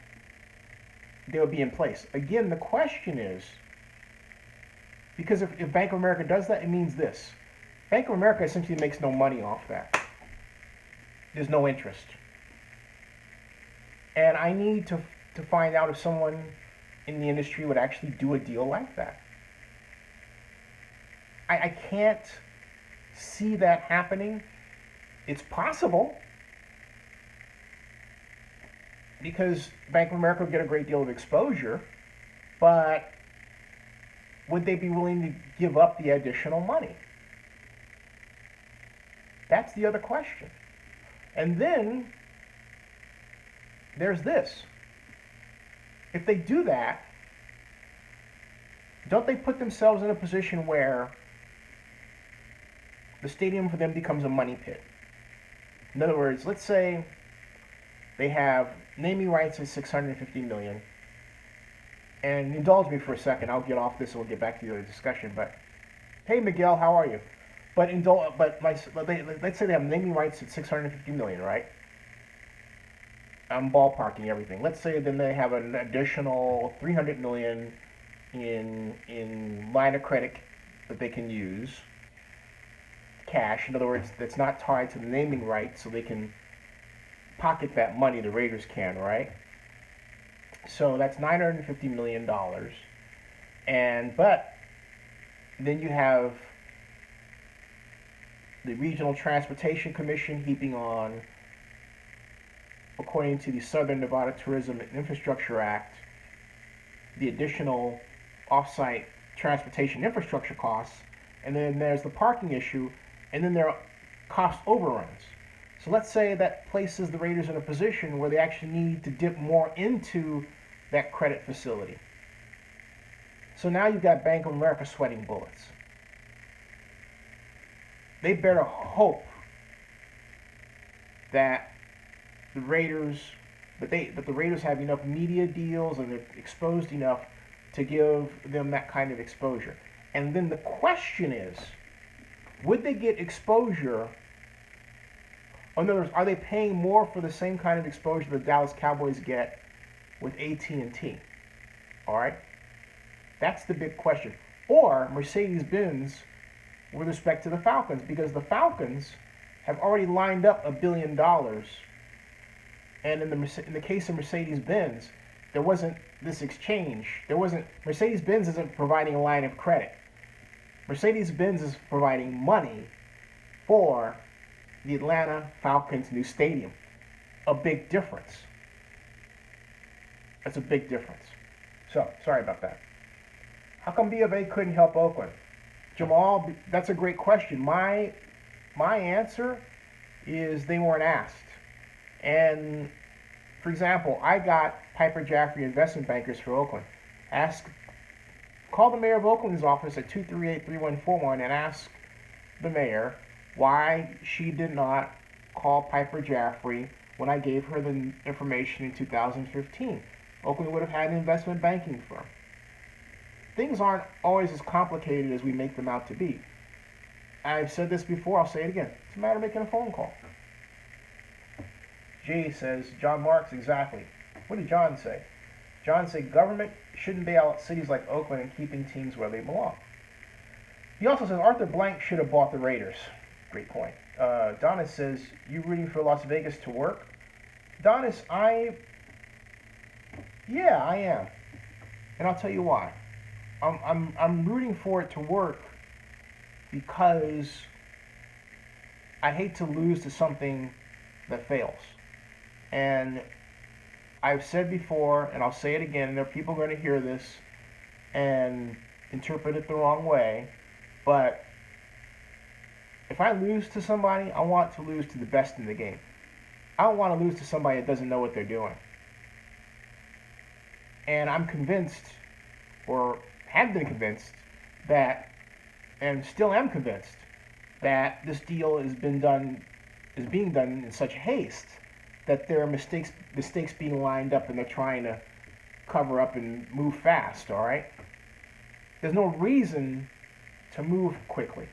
they would be in place. Again, the question is, because if Bank of America does that, it means this. Bank of America essentially makes no money off that. There's no interest. And I need to find out if someone in the industry would actually do a deal like that. I can't see that happening. It's possible, because Bank of America would get a great deal of exposure, but would they be willing to give up the additional money? That's the other question. And then there's this. If they do that, don't they put themselves in a position where the stadium for them becomes a money pit? In other words, let's say they have naming rights of $650 million. And indulge me for a second. I'll get off this and we'll get back to the other discussion. But hey, Miguel, how are you? Let's say they have naming rights at $650 million, right? I'm ballparking everything. Let's say then they have an additional $300 million in line of credit that they can use. cash. In other words, that's not tied to the naming rights, so they can pocket that money. The Raiders can, right? So that's $950 million. But then you have the Regional Transportation Commission heaping on, according to the Southern Nevada Tourism and Infrastructure Act, the additional off-site transportation infrastructure costs, and then there's the parking issue, and then there are cost overruns. So let's say that places the Raiders in a position where they actually need to dip more into that credit facility. So now you've got Bank of America sweating bullets. They better hope that the Raiders, but the Raiders have enough media deals and they're exposed enough to give them that kind of exposure. And then the question is, would they get exposure? In other words, are they paying more for the same kind of exposure the Dallas Cowboys get with AT&T? All right, that's the big question. Or Mercedes-Benz with respect to the Falcons, because the Falcons have already lined up $1 billion. And in the case of Mercedes-Benz, there wasn't this exchange. Mercedes-Benz isn't providing a line of credit. Mercedes-Benz is providing money for the Atlanta Falcons' new stadium. A big difference. That's a big difference. So, sorry about that. How come B of A couldn't help Oakland? Jamal, that's a great question. My answer is they weren't asked. And, for example, I got Piper Jaffray Investment Bankers for Oakland. Call the mayor of Oakland's office at 238-3141 and ask the mayor why she did not call Piper Jaffray when I gave her the information in 2015. Oakland would have had an investment banking firm. Things aren't always as complicated as we make them out to be. I've said this before, I'll say it again. It's a matter of making a phone call. Jay says, John Marks, exactly. What did John say? John said government shouldn't bail out cities like Oakland and keeping teams where they belong. He also says Arthur Blank should have bought the Raiders. Great point. Donis says, you rooting for Las Vegas to work? Donis, yeah, I am. And I'll tell you why. I'm rooting for it to work because I hate to lose to something that fails. And I've said before, and I'll say it again, and there are people going to hear this and interpret it the wrong way, but if I lose to somebody, I want to lose to the best in the game. I don't want to lose to somebody that doesn't know what they're doing. And I'm convinced, or have been convinced, that, and still am convinced, that this deal is being done in such haste that there are mistakes being lined up and they're trying to cover up and move fast, all right? There's no reason to move quickly.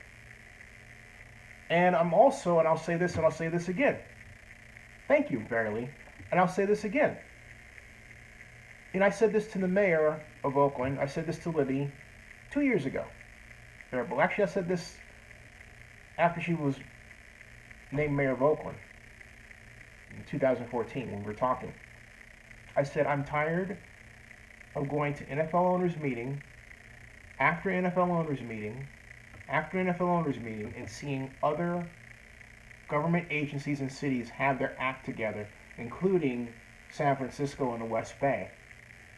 And I'm also, and I'll say this and I'll say this again. Thank you, Barely. And I'll say this again. And I said this to the mayor of Oakland. I said this to Libby 2 years ago. Actually, I said this after she was named mayor of Oakland in 2014 when we were talking. I said, I'm tired of going to NFL owners meeting after NFL owners meeting after NFL owners meeting and seeing other government agencies and cities have their act together, including San Francisco and the West Bay.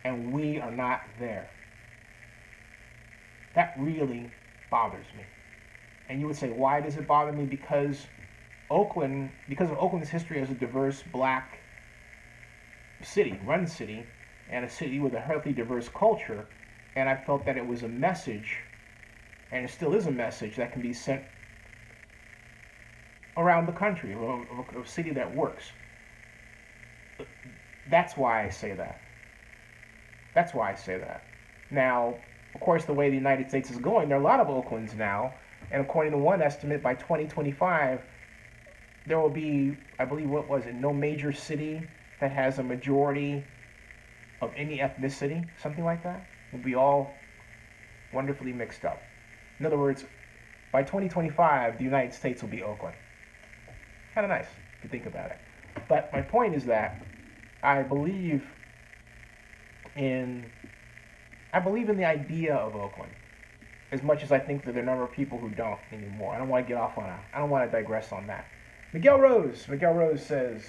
And we are not there. That really bothers me. And you would say, why does it bother me? Because of Oakland's history as a diverse black city, run city, and a city with a healthy, diverse culture, and I felt that it was a message, and it still is a message that can be sent around the country, of a city that works. That's why I say that. That's why I say that. Now, of course, the way the United States is going, there are a lot of Oaklands now, and according to one estimate, by 2025, there will be, I believe, no major city that has a majority of any ethnicity, something like that. Will be all wonderfully mixed up. In other words, by 2025, the United States will be Oakland. Kind of nice if you think about it. But my point is that I believe in the idea of Oakland as much as I think that there are a number of people who don't anymore. I don't want to I don't want to digress on that. Miguel Rose says,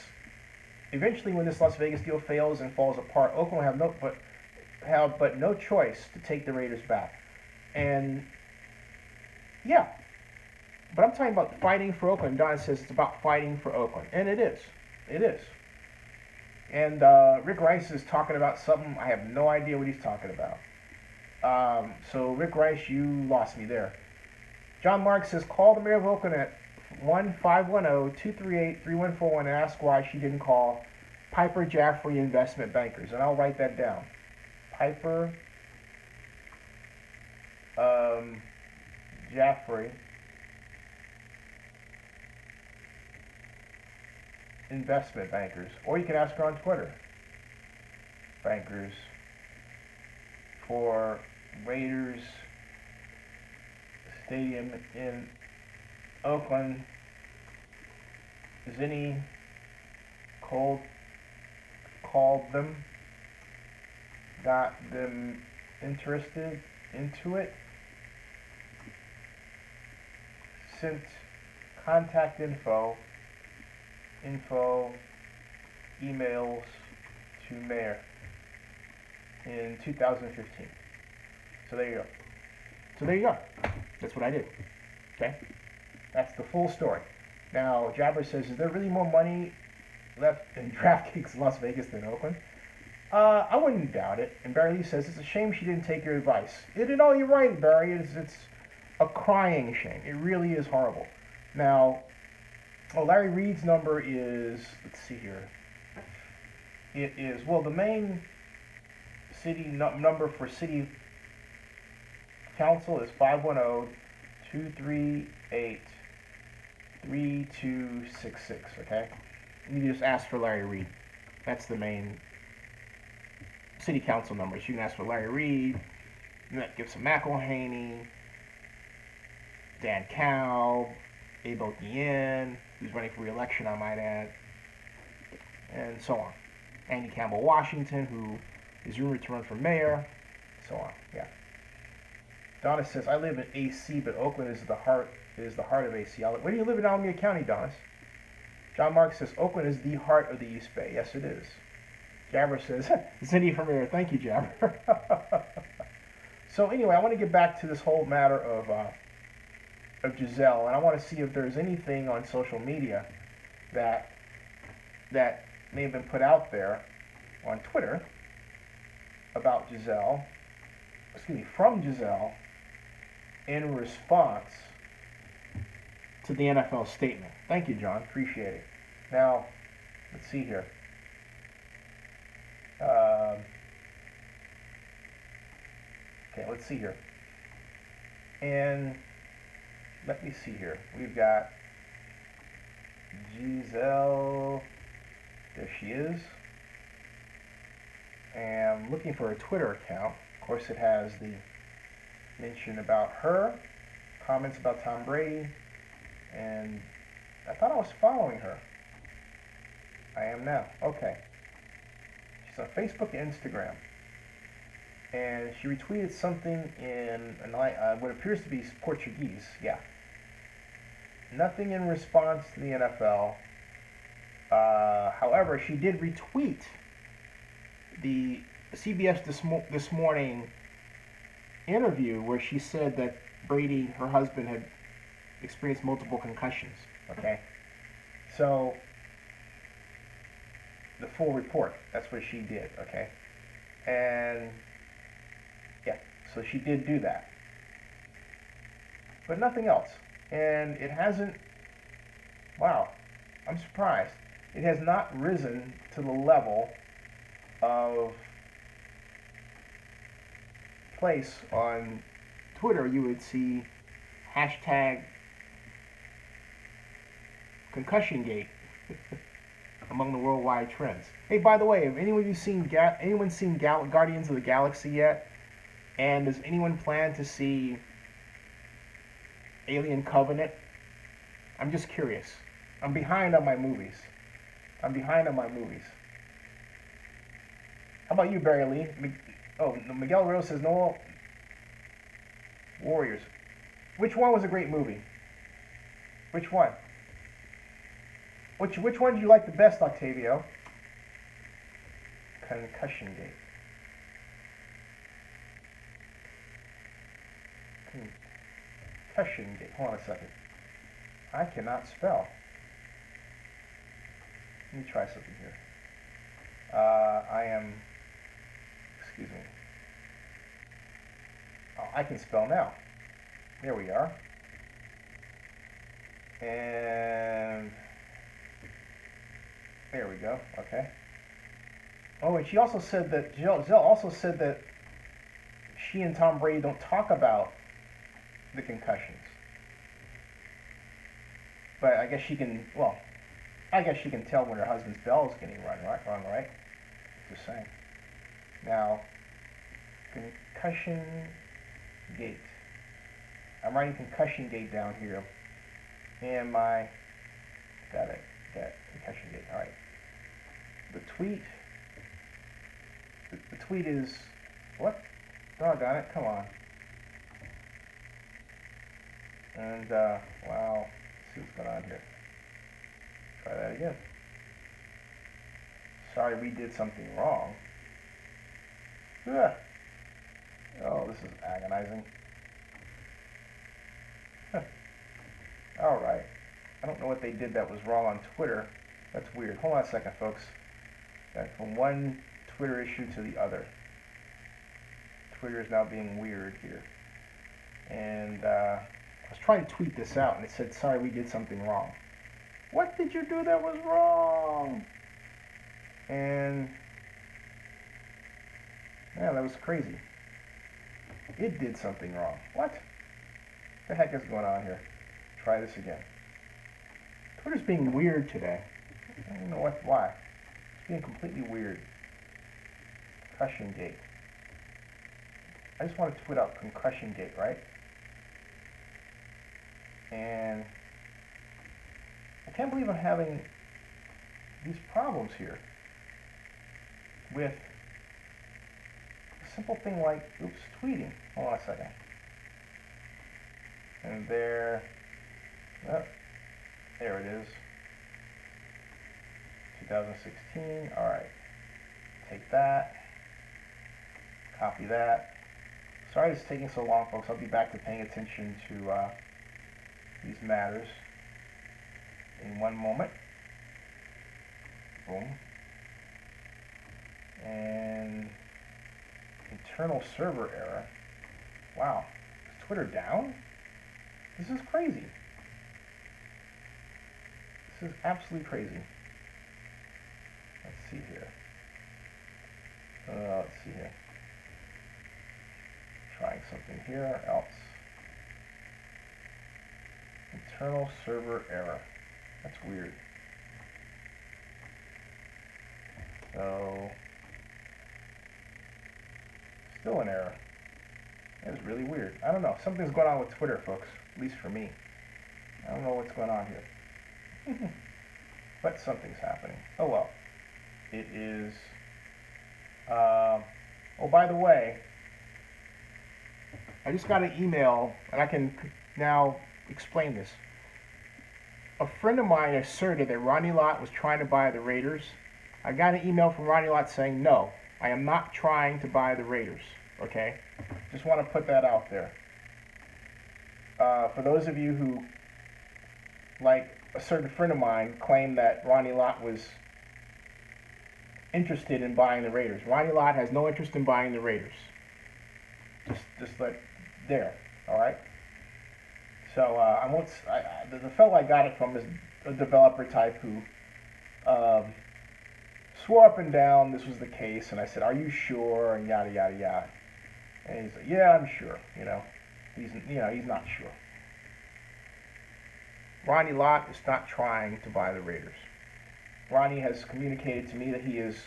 eventually when this Las Vegas deal fails and falls apart, Oakland will have no choice to take the Raiders back. And yeah, but I'm talking about fighting for Oakland. Donna says it's about fighting for Oakland, and it is. It is. And Rick Rice is talking about something I have no idea what he's talking about. So Rick Rice, you lost me there. John Mark says, call the mayor of Oakland at 1-510-238-3141 and ask why she didn't call Piper Jaffray Investment Bankers. And I'll write that down. Piper Jaffray Investment Bankers. Or you can ask her on Twitter. Bankers for Raiders Stadium in Oakland. Is any called them? Got them interested into it? Sent contact info emails to mayor in 2015. So there you go. That's what I did. Okay? That's the full story. Now, Jabber says, is there really more money left in DraftKings Las Vegas than Oakland? I wouldn't doubt it. And Barry Lee says, it's a shame she didn't take your advice. You're right, Barry. It's a crying shame. It really is horrible. Now, Larry Reed's number is, let's see here. It is, the main city number for city council is 510-238-3266, okay? You just ask for Larry Reed. That's the main city council number. So you can ask for Larry Reed, Gibson McElhaney, Dan Cow, Abe Otien, who's running for re-election, I might add, and so on. Andy Campbell Washington, who is rumored to run for mayor, so on. Yeah. Donna says, I live in AC, but Oakland is the heart of AC. Where do you live in Alameda County, Donna? John Mark says, Oakland is the heart of the East Bay. Yes, it is. Jabber says, Cindy from mayor. Thank you, Jabber. So anyway, I want to get back to this whole matter of Gisele, and I want to see if there's anything on social media that may have been put out there on Twitter about Gisele, from Gisele, in response to the NFL statement. Thank you, John. Appreciate it. Now, let's see here. Okay, let's see here. And let me see here. We've got Gisele. There she is. And I'm looking for a Twitter account. Of course, it has the mention about her, comments about Tom Brady, and I thought I was following her. I am now. Okay. She's on Facebook and Instagram. And she retweeted something in what appears to be Portuguese. Yeah. Nothing in response to the NFL. However, she did retweet the CBS this morning interview where she said that Brady, her husband, had experienced multiple concussions. Okay, so the full report. That's what she did. Okay, and yeah, so she did do that, but nothing else. And it hasn't. Wow, I'm surprised. It has not risen to the level of place on Twitter. You would see hashtag ConcussionGate among the worldwide trends. Hey, by the way, have anyone seen Guardians of the Galaxy yet? And does anyone plan to see Alien Covenant. I'm just curious. I'm behind on my movies. How about you, Barry Lee? Miguel Rose says no Warriors. Which one was a great movie? Which one? Which one did you like the best, Octavio? Concussion Gate. Concussion Gate. Hold on a second. I cannot spell. Let me try something here. Excuse me. Oh, I can spell now. There we are. And there we go. Okay. Oh, and she also said that Gisele also said that she and Tom Brady don't talk about the concussions. But I guess she can. Well, I guess she can tell when her husband's bell is getting wrong, right? Just saying. Now, concussion gate. I'm writing concussion gate down here. And got it. Concussion gate. All right. The tweet is, what? Doggone it, come on. And, wow, let's see what's going on here. Try that again. Sorry, we did something wrong. Ugh. Oh, this is agonizing. All right. I don't know what they did that was wrong on Twitter. That's weird. Hold on a second, folks. Got from one Twitter issue to the other. Twitter is now being weird here. And I was trying to tweet this out, and it said, sorry, we did something wrong. What did you do that was wrong? And yeah, that was crazy. It did something wrong. What the heck is going on here? Try this again. Twitter's being weird today. I don't know why. It's being completely weird. Concussion Gate. I just want to tweet out Concussion Gate, right? And I can't believe I'm having these problems here with a simple thing like, tweeting. Hold on a second. And there it is. 2016. All right. Take that. Copy that. Sorry it's taking so long, folks. I'll be back to paying attention to these matters in one moment. Boom. And internal server error. Wow. Is Twitter down? This is crazy. This is absolutely crazy. Let's see here. Trying something here else. Internal server error. That's weird. So, still an error. That is really weird. I don't know. Something's going on with Twitter, folks. At least for me. I don't know what's going on here. But something's happening. Oh well. It is... oh, by the way, I just got an email, and I can now explain this. A friend of mine asserted that Ronnie Lott was trying to buy the Raiders. I got an email from Ronnie Lott saying, no, I am not trying to buy the Raiders. Okay? Just want to put that out there. For those of you who, like a certain friend of mine, claimed that Ronnie Lott was interested in buying the Raiders. Ronnie Lott has no interest in buying the Raiders. Just like there, all right. So I won't. The fellow I got it from is a developer type who swore up and down this was the case, and I said, "Are you sure?" and yada yada yada. And he's like, "Yeah, I'm sure." He's not sure. Ronnie Lott is not trying to buy the Raiders. Ronnie has communicated to me that he is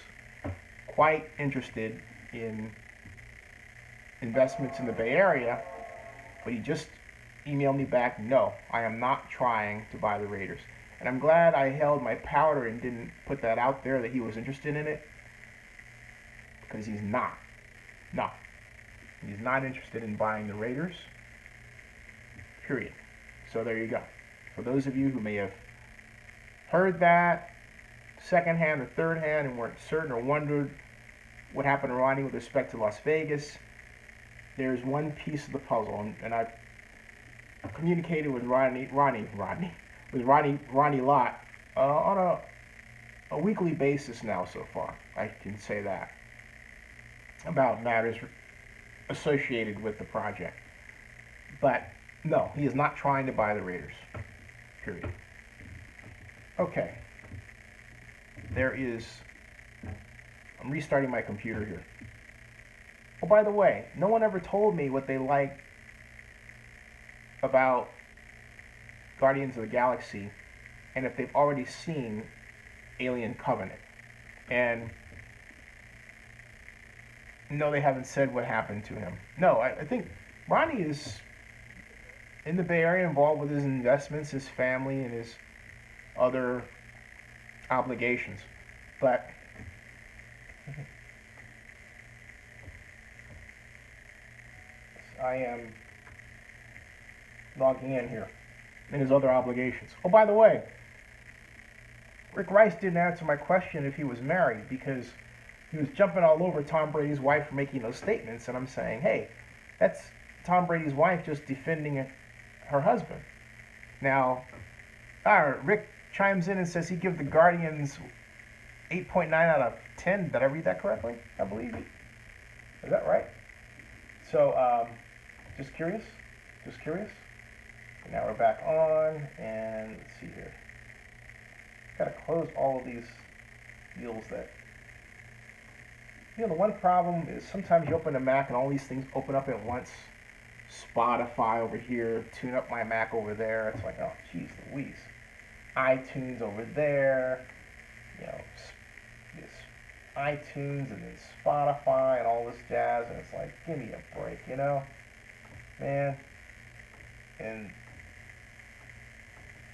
quite interested in investments in the Bay Area, but he just emailed me back, no, I am not trying to buy the Raiders. And I'm glad I held my powder and didn't put that out there that he was interested in it, because he's not. No. He's not interested in buying the Raiders. Period. So there you go. For those of you who may have heard that secondhand or third hand and weren't certain or wondered what happened to Ronnie with respect to Las Vegas, there's one piece of the puzzle, and I've communicated with Ronnie Lott on a weekly basis now so far. I can say that about matters associated with the project. But no, he is not trying to buy the Raiders. Period. Okay. I'm restarting my computer here. Oh, by the way, no one ever told me what they like about Guardians of the Galaxy and if they've already seen Alien Covenant. And no, they haven't said what happened to him. No, I think Ronnie is in the Bay Area involved with his investments, his family, and his other obligations. But I am logging in here and his other obligations. Oh, by the way, Rick Rice didn't answer my question if he was married, because he was jumping all over Tom Brady's wife for making those statements, and I'm saying, hey, that's Tom Brady's wife just defending her husband. Now, Rick chimes in and says he gives the Guardians 8.9 out of 10. Did I read that correctly? I believe. Is that right? So, just curious. And now we're back on, and let's see here. Gotta close all of these deals that... the one problem is sometimes you open a Mac and all these things open up at once. Spotify over here, tune up my Mac over there. It's like, oh, geez Louise. iTunes over there. This iTunes and then Spotify and all this jazz, and it's like, give me a break, man. And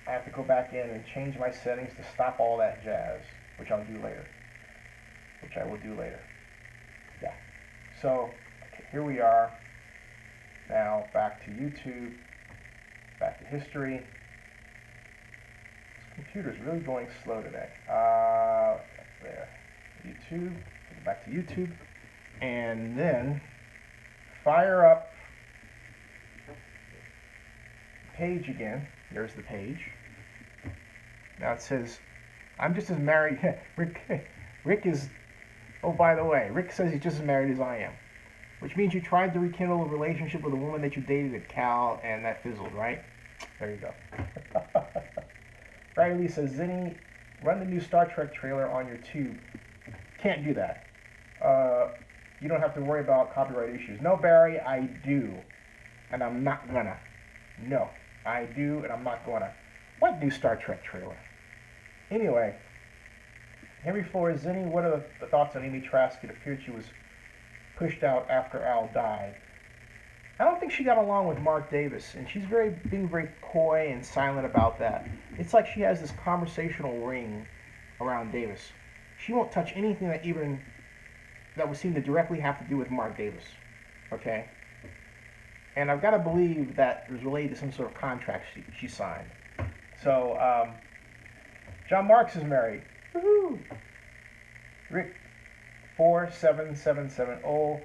I have to go back in and change my settings to stop all that jazz, which I will do later. Yeah. So, okay, here we are. Now, back to YouTube. Back to history. This computer's really going slow today. That's there. YouTube. Go back to YouTube. And then fire up page again. There's the page. Now it says, I'm just as married. Rick is, oh, by the way, Rick says he's just as married as I am. Which means you tried to rekindle a relationship with a woman that you dated at Cal, and that fizzled, right? There you go. Riley says, Zinni, run the new Star Trek trailer on your tube. Can't do that. You don't have to worry about copyright issues. No, Barry, I do. And I'm not gonna. No, I do, and I'm not gonna. What new Star Trek trailer? Anyway, Henry Flores, Zinni, what are the thoughts on Amy Trask? It appeared she was pushed out after Al died. I don't think she got along with Mark Davis, and she's being very coy and silent about that. It's like she has this conversational ring around Davis. She won't touch anything that would seem to directly have to do with Mark Davis. Okay? And I've got to believe that it was related to some sort of contract she signed. So, John Marks is married. Woohoo! Rick 47770.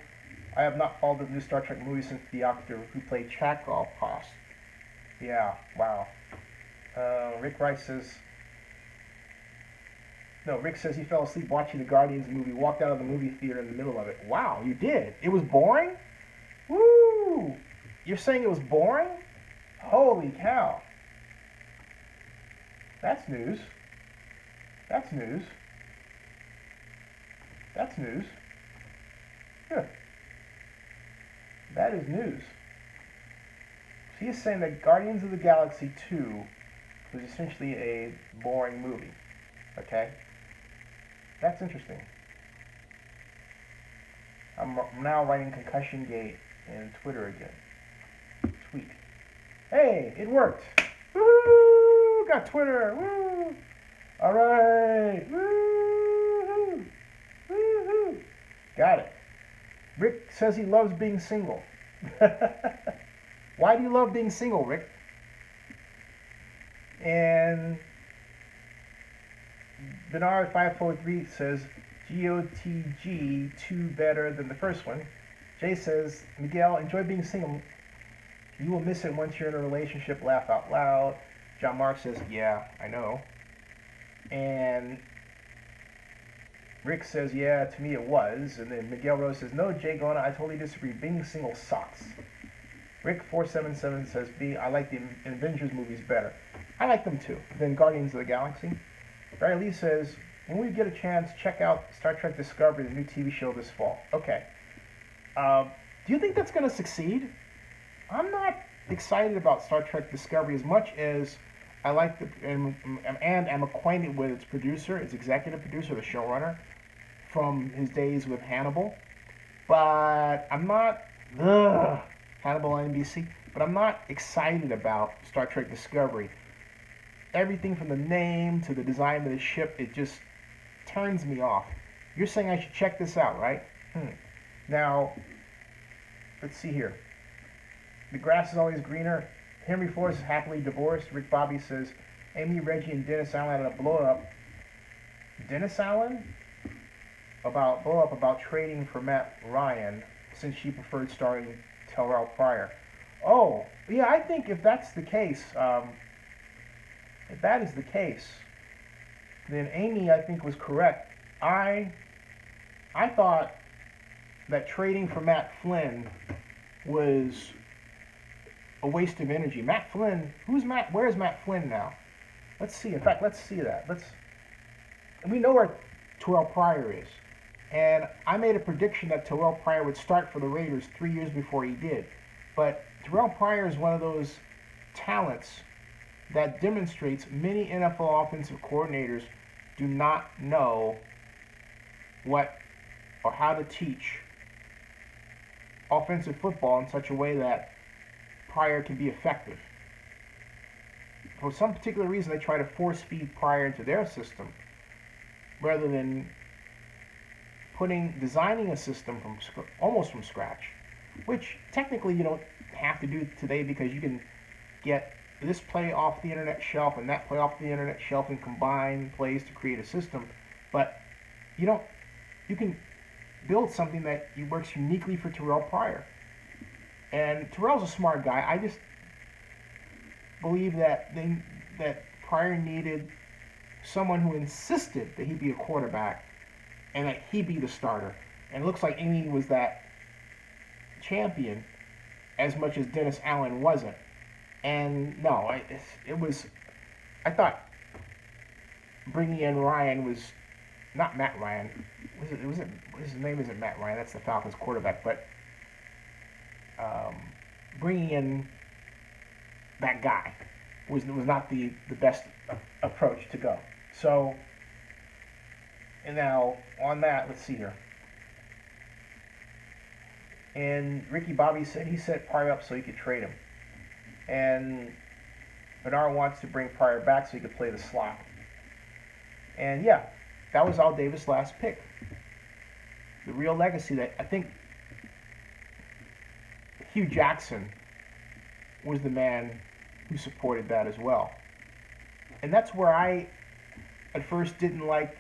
I have not followed the new Star Trek movie since the actor who played Chekhov passed. Yeah, wow. Rick Rice says... No, Rick says he fell asleep watching the Guardians movie, walked out of the movie theater in the middle of it. Wow, you did? It was boring? Woo! You're saying it was boring? Holy cow. That's news. That's news. That's news. Good. That is news. So he's saying that Guardians of the Galaxy 2 was essentially a boring movie. Okay? That's interesting. I'm now writing Concussion Gate in Twitter again. Tweet. Hey, it worked. Woo! Got Twitter. Woo! All right. Woo! Woo! Got it. Rick says he loves being single. Why do you love being single, Rick? And Bernard 543 says GOTG 2 better than the first one. Jay says, Miguel, enjoy being single. You will miss it once you're in a relationship. Laugh out loud. John Mark says, yeah, I know. And Rick says, yeah, to me it was. And then Miguel Rose says, no, Jay Gona, I totally disagree. Being single sucks. Rick 477 says, I like the Avengers movies better. I like them too. Then Guardians of the Galaxy. Barry Lee says, when we get a chance, check out Star Trek Discovery, the new TV show this fall. Okay. Do you think that's going to succeed? I'm not excited about Star Trek Discovery as much as I like and I'm acquainted with its producer, its executive producer, the showrunner, from his days with Hannibal. But I'm not, Hannibal on NBC, but I'm not excited about Star Trek Discovery. Everything from the name to the design of the ship, it just turns me off. You're saying I should check this out, right? Now, let's see here. The grass is always greener. Henry Forrest is happily divorced. Rick Bobby says, Amy, Reggie, and Dennis Allen had a blow up. Dennis Allen? Blow up about trading for Matt Ryan since she preferred starring Terrell Pryor. Oh, yeah, I think if that's the case, if that is the case, then Amy, I think, was correct. I thought that trading for Matt Flynn was a waste of energy. Matt Flynn, where's Matt Flynn now? Let's see. In fact, let's see that. We know where Terrell Pryor is. And I made a prediction that Terrell Pryor would start for the Raiders 3 years before he did. But Terrell Pryor is one of those talents that demonstrates many NFL offensive coordinators do not know what or how to teach offensive football in such a way that Pryor can be effective. For some particular reason, they try to force feed Pryor into their system rather than designing a system almost from scratch, which technically you don't have to do today because you can get this play off the internet shelf and that play off the internet shelf and combine plays to create a system. But you can build something that works uniquely for Terrell Pryor. And Terrell's a smart guy. I just believe that Pryor needed someone who insisted that he be a quarterback and that he be the starter. And it looks like Amy was that champion as much as Dennis Allen wasn't. And no, I thought bringing in Ryan was not Matt Ryan. His name isn't Matt Ryan. That's the Falcons quarterback. But bringing in that guy was not the best approach to go. So, and now on that, let's see here. And Ricky Bobby said he set Pryor up so he could trade him. And Bernard wants to bring Pryor back so he could play the slot. And yeah, that was Al Davis' last pick. The real legacy that I think Hugh Jackson was the man who supported that as well. And that's where I at first didn't like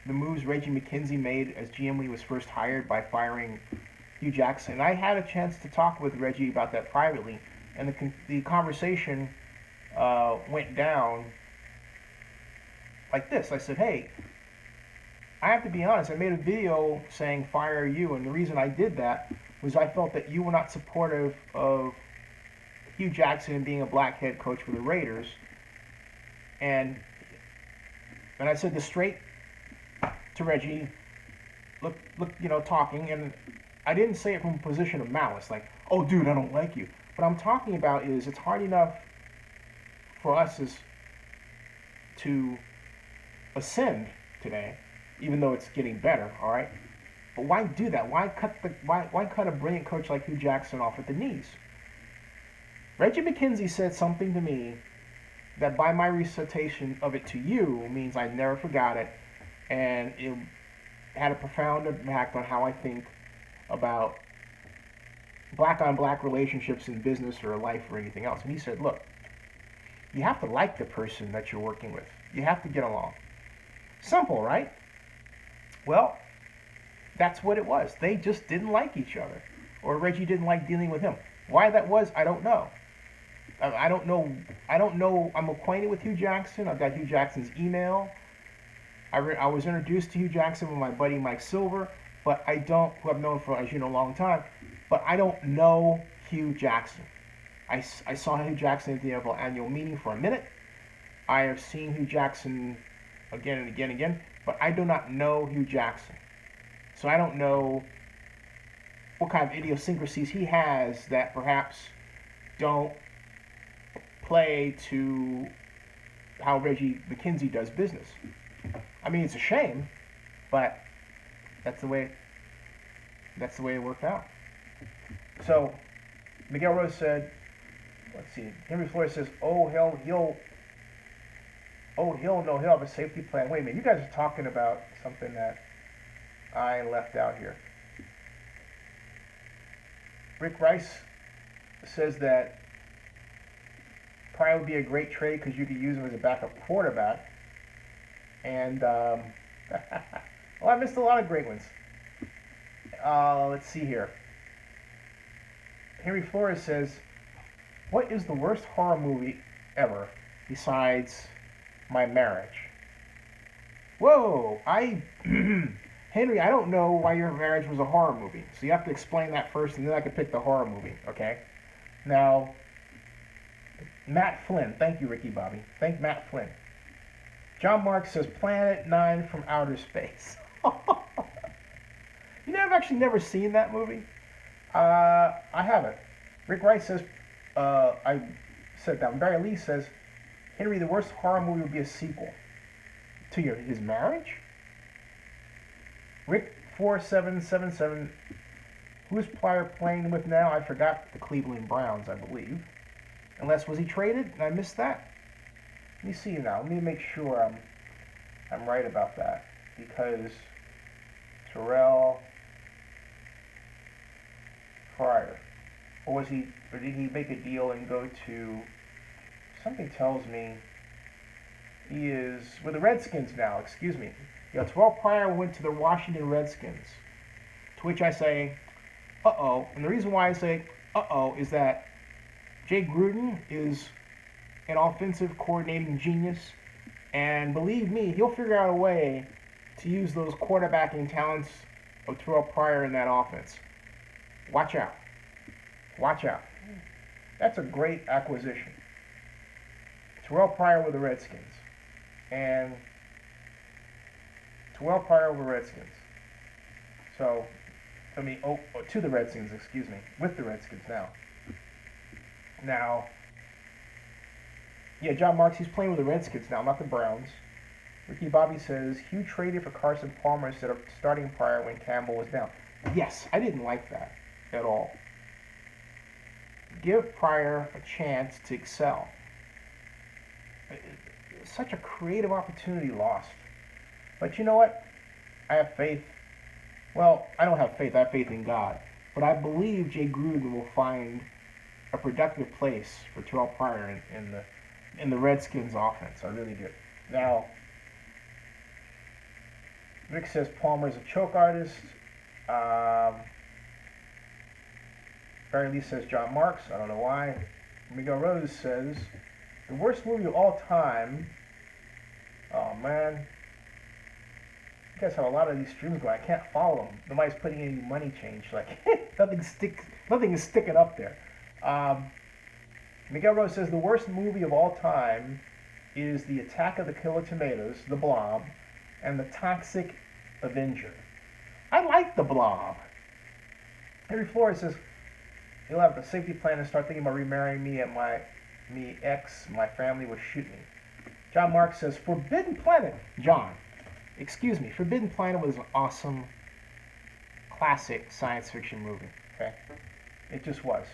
the moves Reggie McKenzie made as GM when he was first hired by firing Hugh Jackson. I had a chance to talk with Reggie about that privately, and the conversation went down like this. I said, hey, I have to be honest, I made a video saying fire you, and the reason I did that was I felt that you were not supportive of Hugh Jackson being a black head coach for the Raiders. And I said this straight to Reggie, look, talking, and I didn't say it from a position of malice, like, oh, dude, I don't like you. What I'm talking about is it's hard enough for us to ascend today, even though it's getting better, all right? But why do that? Why cut a brilliant coach like Hugh Jackson off at the knees? Reggie McKenzie said something to me that by my recitation of it to you means I never forgot it, and it had a profound impact on how I think about black on black relationships in business or life or anything else. And he said, look, you have to like the person that you're working with. You have to get along. Simple, right? Well, that's what it was. They just didn't like each other. Or Reggie didn't like dealing with him. Why that was, I don't know. I don't know. I'm acquainted with Hugh Jackson. I've got Hugh Jackson's email. I was introduced to Hugh Jackson with my buddy Mike Silver, but I don't, who I've known for, as you know, a long time, but I don't know Hugh Jackson. I saw Hugh Jackson at the NFL annual meeting for a minute. I have seen Hugh Jackson again and again and again, but I do not know Hugh Jackson. So I don't know what kind of idiosyncrasies he has that perhaps don't play to how Reggie McKenzie does business. I mean, it's a shame, but that's the way it worked out. So Miguel Rose said, let's see, Henry Flores says, oh, he'll have a safety plan. Wait a minute, you guys are talking about something that I left out here. Rick Rice says that Pryor would be a great trade because you could use him as a backup quarterback. And, well, I missed a lot of great ones. Let's see here. Henry Flores says, what is the worst horror movie ever besides My Marriage? Whoa, Henry, I don't know why Your Marriage was a horror movie. So you have to explain that first, and then I can pick the horror movie, okay? Now, Matt Flynn. Thank you, Ricky Bobby. Thank Matt Flynn. John Marks says, Planet 9 from Outer Space. You know, I've actually never seen that movie. I haven't. Rick Wright says, I said that. Barry Lee says, Henry, the worst horror movie would be a sequel to his marriage? Rick 4777, who's Pryor playing with now? I forgot. The Cleveland Browns, I believe. Unless, was he traded? Did I miss that? Let me see now. Let me make sure I'm right about that. Because Terrell Pryor. Or did he make a deal and go to, something tells me he is with the Redskins now, excuse me. Yeah, Terrell Pryor went to the Washington Redskins. To which I say, uh-oh. And the reason why I say, uh-oh, is that Jay Gruden is an offensive coordinating genius. And believe me, he'll figure out a way to use those quarterbacking talents of Terrell Pryor in that offense. Watch out. Watch out. That's a great acquisition. Terrell Pryor with the Redskins. And Terrell Pryor with the Redskins. So, to the Redskins, excuse me. With the Redskins now. Now, yeah, John Marks, he's playing with the Redskins now, not the Browns. Ricky Bobby says, Hugh traded for Carson Palmer instead of starting Pryor when Campbell was down. Yes, I didn't like that at all. Give Pryor a chance to excel. Such a creative opportunity lost. But you know what? I have faith. Well, I don't have faith. I have faith in God. But I believe Jay Gruden will find a productive place for Terrell Pryor in the Redskins offense. I really do. Now, Rick says Palmer's a choke artist. Barry Lee says John Marks. I don't know why. Miguel Rose says the worst movie of all time. Oh man, you guys have a lot of these streams going. I can't follow them. Nobody's putting any money change. Like nothing is sticking up there. Miguel Rose says the worst movie of all time is The Attack of the Killer Tomatoes, The Blob, and The Toxic Avenger. I like The Blob. Henry Flores says he'll have a safety plan and start thinking about remarrying me and my family would shoot me. John Marks says Forbidden Planet. John, excuse me. Forbidden Planet was an awesome, classic science fiction movie. Okay, it just was.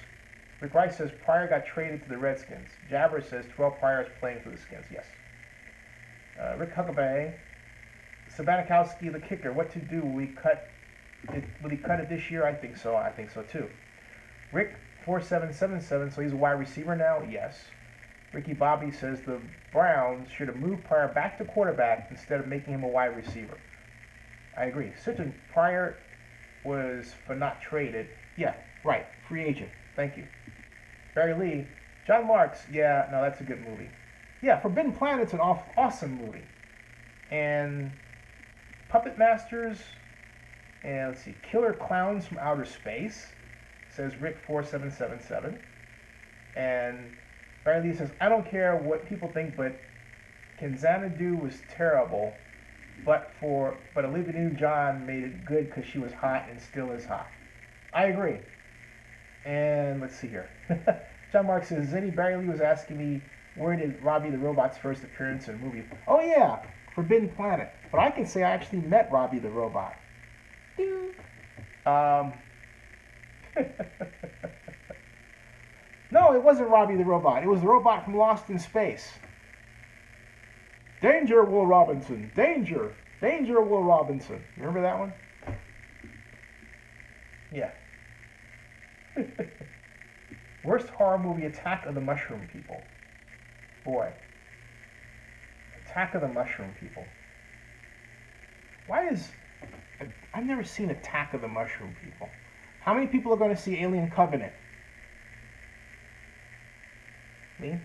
Rick Rice says Pryor got traded to the Redskins. Jabber says Terrell Pryor is playing for the Skins. Yes. Rick Huckabee. Sabanikowski, the kicker. What to do? Will he cut it this year? I think so. I think so too. Rick 4777. So he's a wide receiver now. Yes. Ricky Bobby says the Browns should have moved Pryor back to quarterback instead of making him a wide receiver. I agree. Certain Pryor was for not traded. Yeah, right. Free agent. Thank you. Barry Lee. John Marks. Yeah, no, that's a good movie. Yeah, Forbidden Planet's an awesome movie. And Puppet Masters. And let's see. Killer Clowns from Outer Space. Says Rick 4777. And Barry Lee says, I don't care what people think, but Can Xanadu was terrible. But Olivia Newton-John made it good because she was hot and still is hot. I agree. And let's see here. John Mark says, Zinni, Barry Lee was asking me, where did Robbie the Robot's first appearance in a movie? Oh yeah, Forbidden Planet. But I can say I actually met Robbie the Robot. No, it wasn't Robbie the Robot. It was the robot from Lost in Space. Danger, Will Robinson. Danger. Danger, Will Robinson. Remember that one? Yeah. Worst horror movie, Attack of the Mushroom People. Boy. Attack of the Mushroom People. I've never seen Attack of the Mushroom People. How many people are going to see Alien Covenant? Me?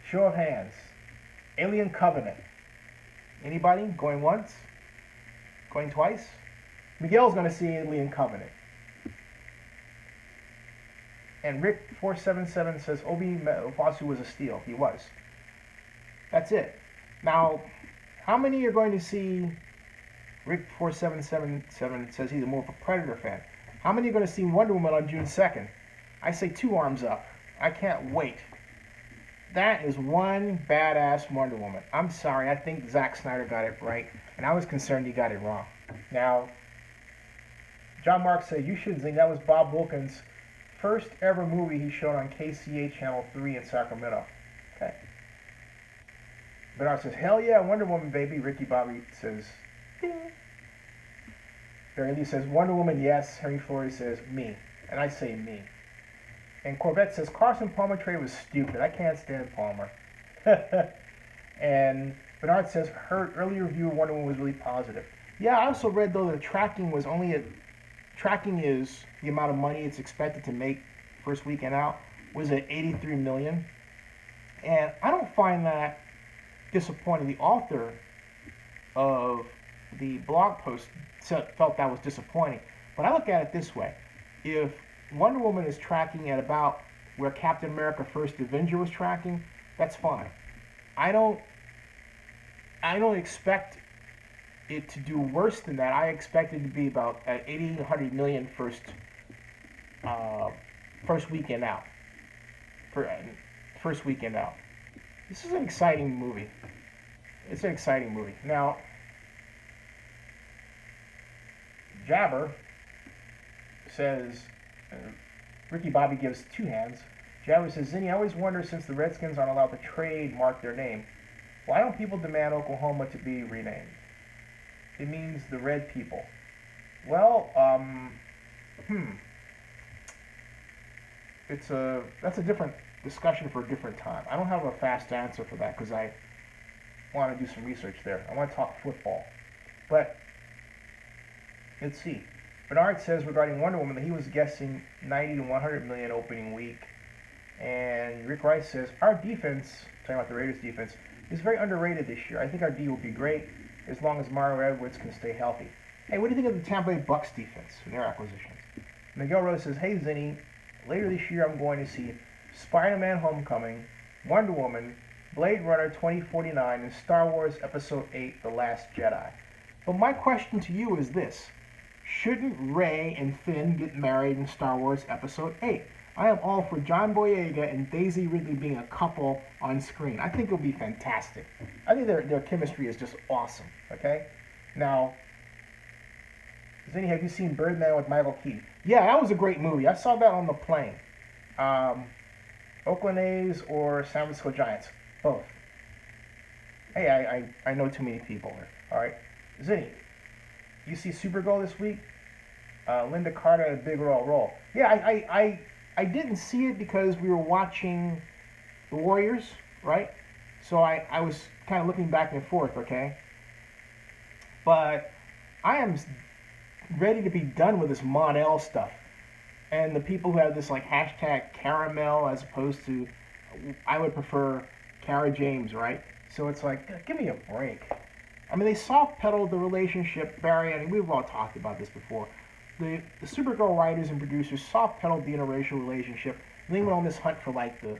Show of hands. Alien Covenant. Anybody? Going once? Going twice? Miguel's going to see Alien Covenant. And Rick 477 says Obi Fosu was a steal. He was. That's it. Now, how many are going to see Rick 4777 says he's more of a Predator fan? How many are going to see Wonder Woman on June 2nd? I say 2 arms up. I can't wait. That is one badass Wonder Woman. I'm sorry, I think Zack Snyder got it right, and I was concerned he got it wrong. Now, John Mark said, you should think that was Bob Wilkins' first ever movie he showed on KCA Channel 3 in Sacramento. Okay. Bernard says, hell yeah, Wonder Woman, baby. Ricky Bobby says, ding. Barry Lee says, Wonder Woman, yes. Henry Flory says, me. And I say me. And Corvette says, Carson Palmer trade was stupid. I can't stand Palmer. And Bernard says, her earlier review of Wonder Woman was really positive. Yeah, I also read, though, that tracking is the amount of money it's expected to make first weekend out, was at $83 million. And I don't find that disappointing. The author of the blog post felt that was disappointing. But I look at it this way. If Wonder Woman is tracking at about where Captain America First Avenger was tracking, that's fine. I don't expect it to do worse than that. I expect it to be about at 80 to 100 million first weekend out. First weekend out. This is an exciting movie. It's an exciting movie. Now, Jabber says, Ricky Bobby gives 2 hands. Jabber says, Zinni, I always wonder, since the Redskins aren't allowed to trademark their name, why don't people demand Oklahoma to be renamed? It means the Red People. Well, that's a different discussion for a different time. I don't have a fast answer for that because I want to do some research there. I want to talk football. But let's see. Bernard says regarding Wonder Woman that he was guessing 90 to 100 million opening week. And Rick Rice says, our defense, talking about the Raiders defense, is very underrated this year. I think our D will be great as long as Mario Edwards can stay healthy. Hey, what do you think of the Tampa Bay Bucks defense and their acquisitions? Miguel Rose says, hey Zinni, later this year I'm going to see Spider-Man Homecoming, Wonder Woman, Blade Runner 2049, and Star Wars Episode 8, The Last Jedi. But my question to you is this. Shouldn't Rey and Finn get married in Star Wars Episode 8? I am all for John Boyega and Daisy Ridley being a couple on screen. I think it'll be fantastic. I think their chemistry is just awesome, okay? Now, Zinni, have you seen Birdman with Michael Keaton? Yeah, that was a great movie. I saw that on the plane. Oakland A's or San Francisco Giants? Both. Hey, I know too many people here. All right. Zinni, you see Supergirl this week? Linda Carter had a big role. Yeah, I didn't see it because we were watching the Warriors, right? So I was kind of looking back and forth, okay? But I am ready to be done with this Mon-El stuff. And the people who have this like hashtag caramel as opposed to, I would prefer Cara James, right? So it's like, give me a break. I mean, they soft pedaled the relationship, Barry. I mean, we've all talked about this before. The Supergirl writers and producers soft pedaled the interracial relationship, and they went on this hunt for like the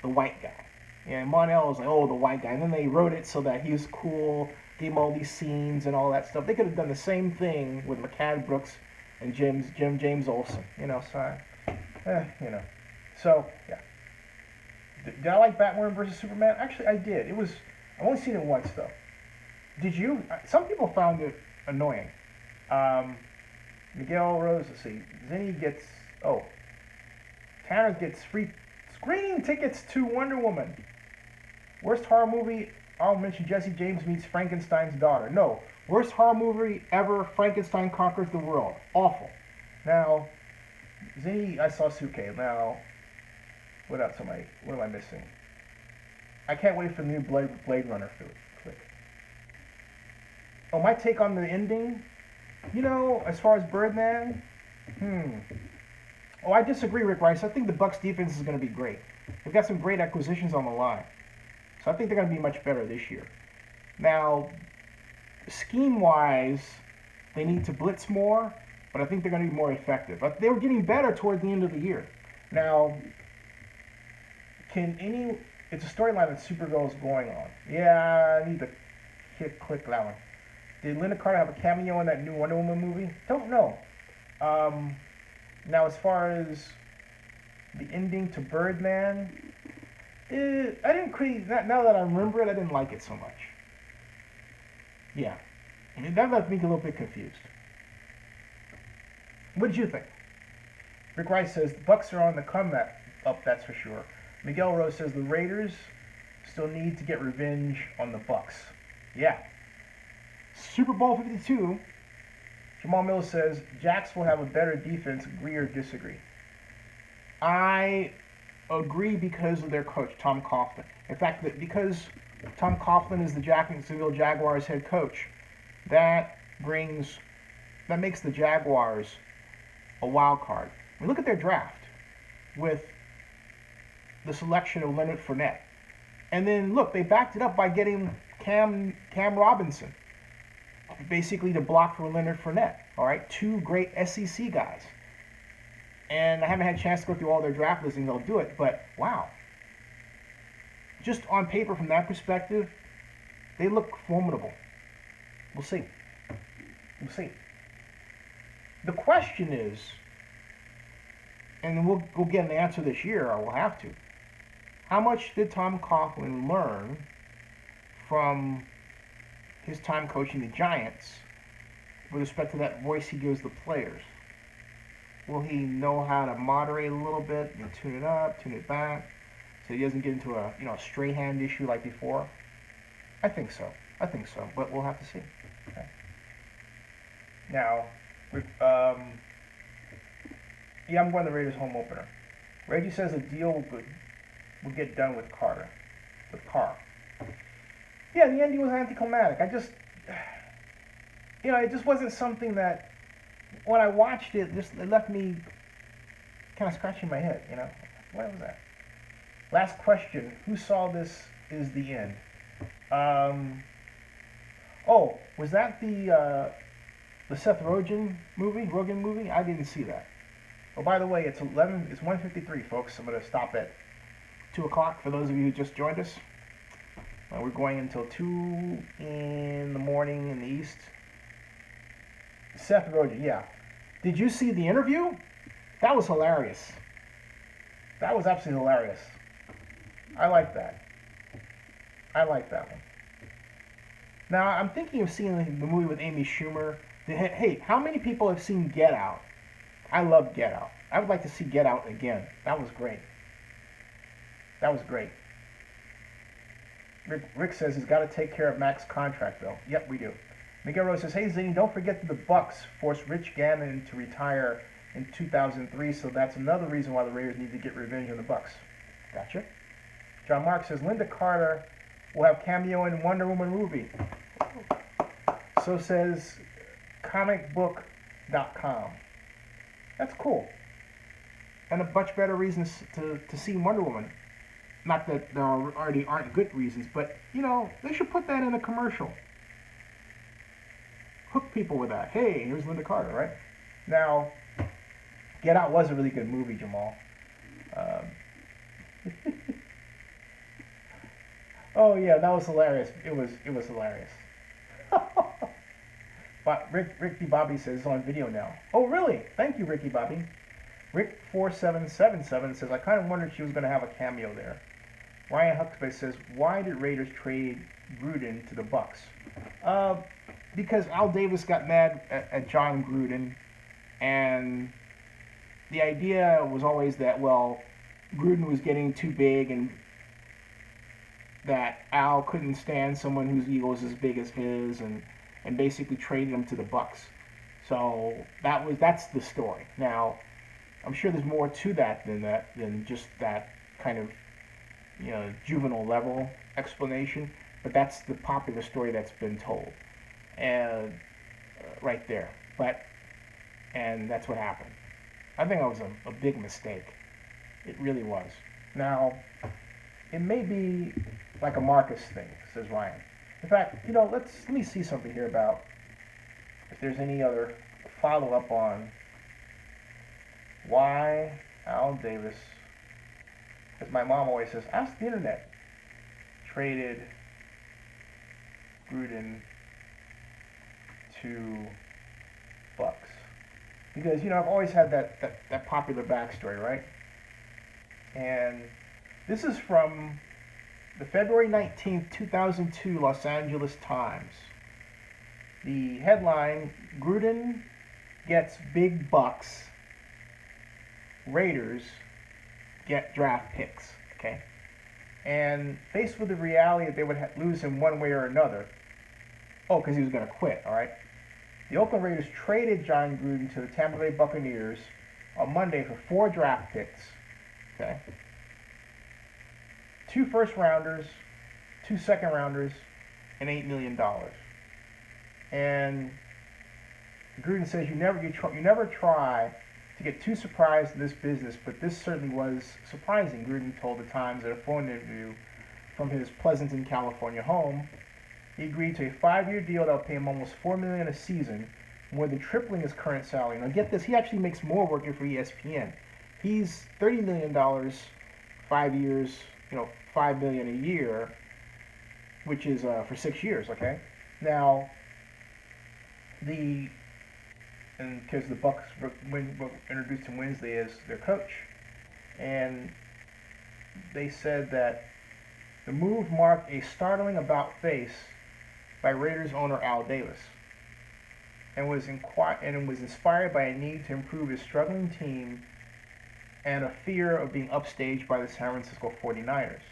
white guy. And Mon-El was like, oh, the white guy. And then they wrote it so that he was cool, gave him all these scenes and all that stuff. They could have done the same thing with McCann Brooks and James Olsen. You know, so, you know. So, yeah. Did I like Batman versus Superman? Actually, I did. I've only seen it once, though. Did you? Some people found it annoying. Miguel Rose, let's see. Zinni gets, Tanner gets free screening tickets to Wonder Woman. Worst horror movie, I'll mention Jesse James meets Frankenstein's daughter. No. Worst horror movie ever, Frankenstein Conquers the World. Awful. Now, Zinni, I saw Suke. Now, what else am I missing? I can't wait for the new Blade Runner flick. Oh, my take on the ending? You know, as far as Birdman, Oh, I disagree, Rick Rice. I think the Bucks defense is going to be great. They've got some great acquisitions on the line. So I think they're going to be much better this year. Now, scheme-wise, they need to blitz more, but I think they're going to be more effective. But they were getting better toward the end of the year. Now, it's a storyline that Supergirl is going on. Yeah, I need to click that one. Did Linda Carter have a cameo in that new Wonder Woman movie? Don't know. Now, as far as the ending to Birdman, I didn't now that I remember it, I didn't like it so much. Yeah. I mean, that left me a little bit confused. What did you think? Rick Rice says, the Bucks are on the comeback up, that's for sure. Miguel Rose says, the Raiders still need to get revenge on the Bucks. Yeah. Super Bowl 52. Jamal Mills says, Jax will have a better defense. Agree or disagree? I agree because of their coach, Tom Coughlin. In fact, because Tom Coughlin is the Jacksonville Jaguars head coach, that makes the Jaguars a wild card. I mean, look at their draft with the selection of Leonard Fournette. And then, look, they backed it up by getting Cam Robinson, basically to block for Leonard Fournette. All right, two great SEC guys. And I haven't had a chance to go through all their draft listings. I'll do it, but wow. Just on paper, from that perspective, they look formidable. We'll see. We'll see. The question is, and we'll get an answer this year, or we'll have to. How much did Tom Coughlin learn from his time coaching the Giants with respect to that voice he gives the players? Will he know how to moderate a little bit and tune it up, tune it back, so he doesn't get into a stray hand issue like before? I think so, but we'll have to see. Okay. Now, I'm going to the Raiders home opener. Reggie says the deal would get done with Carr. Yeah, the ending was anticlimactic. It just wasn't something that, when I watched it, it left me kind of scratching my head, What was that? Last question. Who saw this is the end? Was that the Seth Rogen movie? I didn't see that. Oh, by the way, it's 1:53, folks. I'm going to stop at 2 o'clock for those of you who just joined us. We're going until 2 in the morning in the East. Seth Rogen, yeah. Did you see the interview? That was hilarious. That was absolutely hilarious. I like that. I like that one. Now, I'm thinking of seeing the movie with Amy Schumer, Hey, how many people have seen Get Out? I love Get Out. I would like to see Get Out again. That was great. That was great. Rick says he's got to take care of Mac's contract, though. Yep, we do. Miguel Rose says, hey, Zane, don't forget that the Bucks forced Rich Gannon to retire in 2003, so that's another reason why the Raiders need to get revenge on the Bucks. Gotcha. John Mark says, Linda Carter will have cameo in Wonder Woman movie. So says comicbook.com. That's cool. And a much better reasons to see Wonder Woman. Not that there already aren't good reasons, but, they should put that in a commercial. Hook people with that. Hey, here's Linda Carter, right? Now, Get Out was a really good movie, Jamal. Oh yeah, that was hilarious. It was hilarious. But Ricky Bobby says it's on video now. Oh really? Thank you, Ricky Bobby. Rick4777 says I kind of wondered she was going to have a cameo there. Ryan Huxley says, why did Raiders trade Gruden to the Bucks? Because Al Davis got mad at John Gruden, and the idea was always that, well, Gruden was getting too big and that Al couldn't stand someone whose ego was as big as his, and basically traded him to the Bucks. So that's the story. Now, I'm sure there's more to that than just that kind of juvenile level explanation, but that's the popular story that's been told, and right there. And that's what happened. I think that was a big mistake. It really was. Now, it may be like a Marcus thing, says Ryan. In fact, let me see something here about if there's any other follow-up on why Al Davis, as my mom always says, ask the internet, traded Gruden to Bucks. Because, I've always had that popular backstory, right? And this is from the February 19th, 2002 Los Angeles Times. The headline, Gruden gets big bucks, Raiders get draft picks, okay? And faced with the reality that they would lose him one way or another, because he was going to quit, all right? The Oakland Raiders traded John Gruden to the Tampa Bay Buccaneers on Monday for 4 draft picks, okay? 2 first-rounders, 2 second-rounders, and $8 million. And Gruden says you never try to get too surprised in this business, but this certainly was surprising. Gruden told the Times at a phone interview from his Pleasanton, California home. He agreed to a 5-year deal that will pay him almost $4 million a season, more than tripling his current salary. Now get this, he actually makes more working for ESPN. He's $30 million, 5 years, $5 million a year, which is for 6 years, okay? Now, because the Bucks were introduced him Wednesday as their coach, and they said that the move marked a startling about-face by Raiders owner Al Davis, and was inspired by a need to improve his struggling team and a fear of being upstaged by the San Francisco 49ers.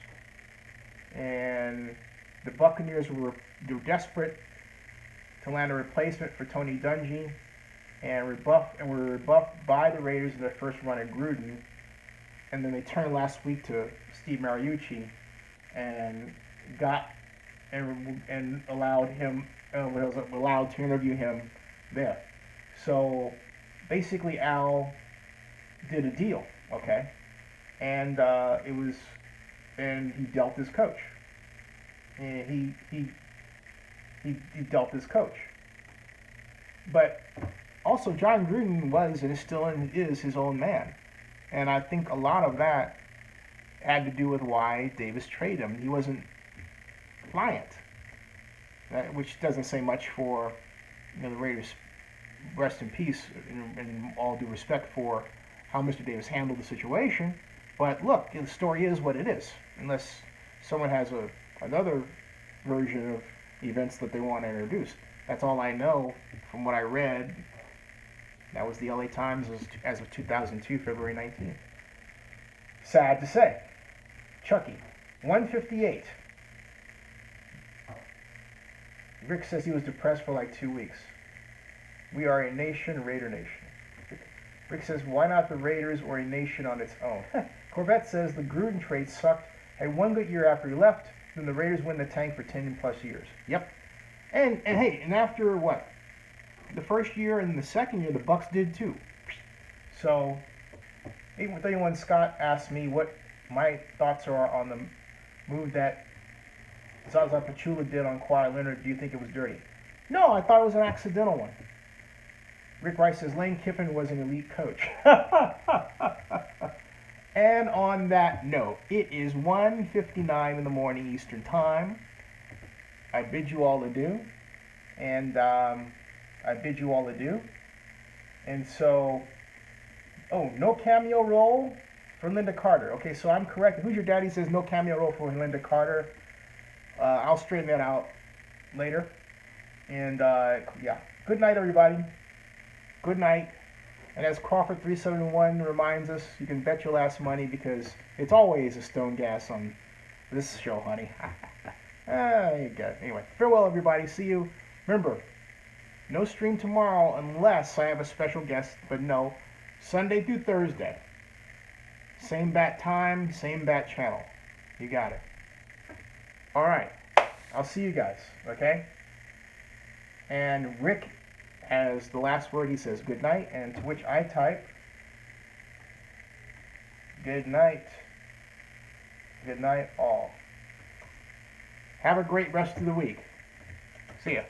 And the Buccaneers were desperate to land a replacement for Tony Dungy, and were rebuffed by the Raiders in their first run at Gruden, and then they turned last week to Steve Mariucci and was allowed to interview him there. So basically, Al did a deal, okay, and he dealt his coach, and he dealt his coach, but also John Gruden was and is his own man, and I think a lot of that had to do with why Davis traded him. He wasn't pliant, which doesn't say much for the Raiders. Rest in peace, and all due respect for how Mr. Davis handled the situation. But look, the story is what it is, unless someone has another version of events that they want to introduce. That's all I know from what I read, that was the LA Times as of 2002, February 19th. Sad to say. Chucky, 158. Rick says he was depressed for like 2 weeks. We are a nation, Raider Nation. Rick says, why not the Raiders or a nation on its own? Corvette says the Gruden trade sucked. Had one good year after he left, then the Raiders win the tank for 10 plus years. Yep. And hey, and after what? The first year and the second year, the Bucks did too. So, 831 Scott asked me what my thoughts are on the move that Zaza Pachulia did on Kawhi Leonard. Do you think it was dirty? No, I thought it was an accidental one. Rick Rice says Lane Kiffin was an elite coach. And on that note, it is 1:59 in the morning Eastern Time. I bid you all adieu. And And so, no cameo role for Linda Carter. Okay, so I'm correct. Who's your daddy says no cameo role for Linda Carter? I'll straighten that out later. And yeah, good night, everybody. Good night. And as Crawford371 reminds us, you can bet your last money because it's always a stone gas on this show, honey. There you go. Anyway, farewell, everybody. See you. Remember, no stream tomorrow unless I have a special guest, but no, Sunday through Thursday. Same bat time, same bat channel. You got it. All right. I'll see you guys, okay? And Rick has the last word. He says good night, and to which I type good night. Good night, all. Have a great rest of the week. See ya.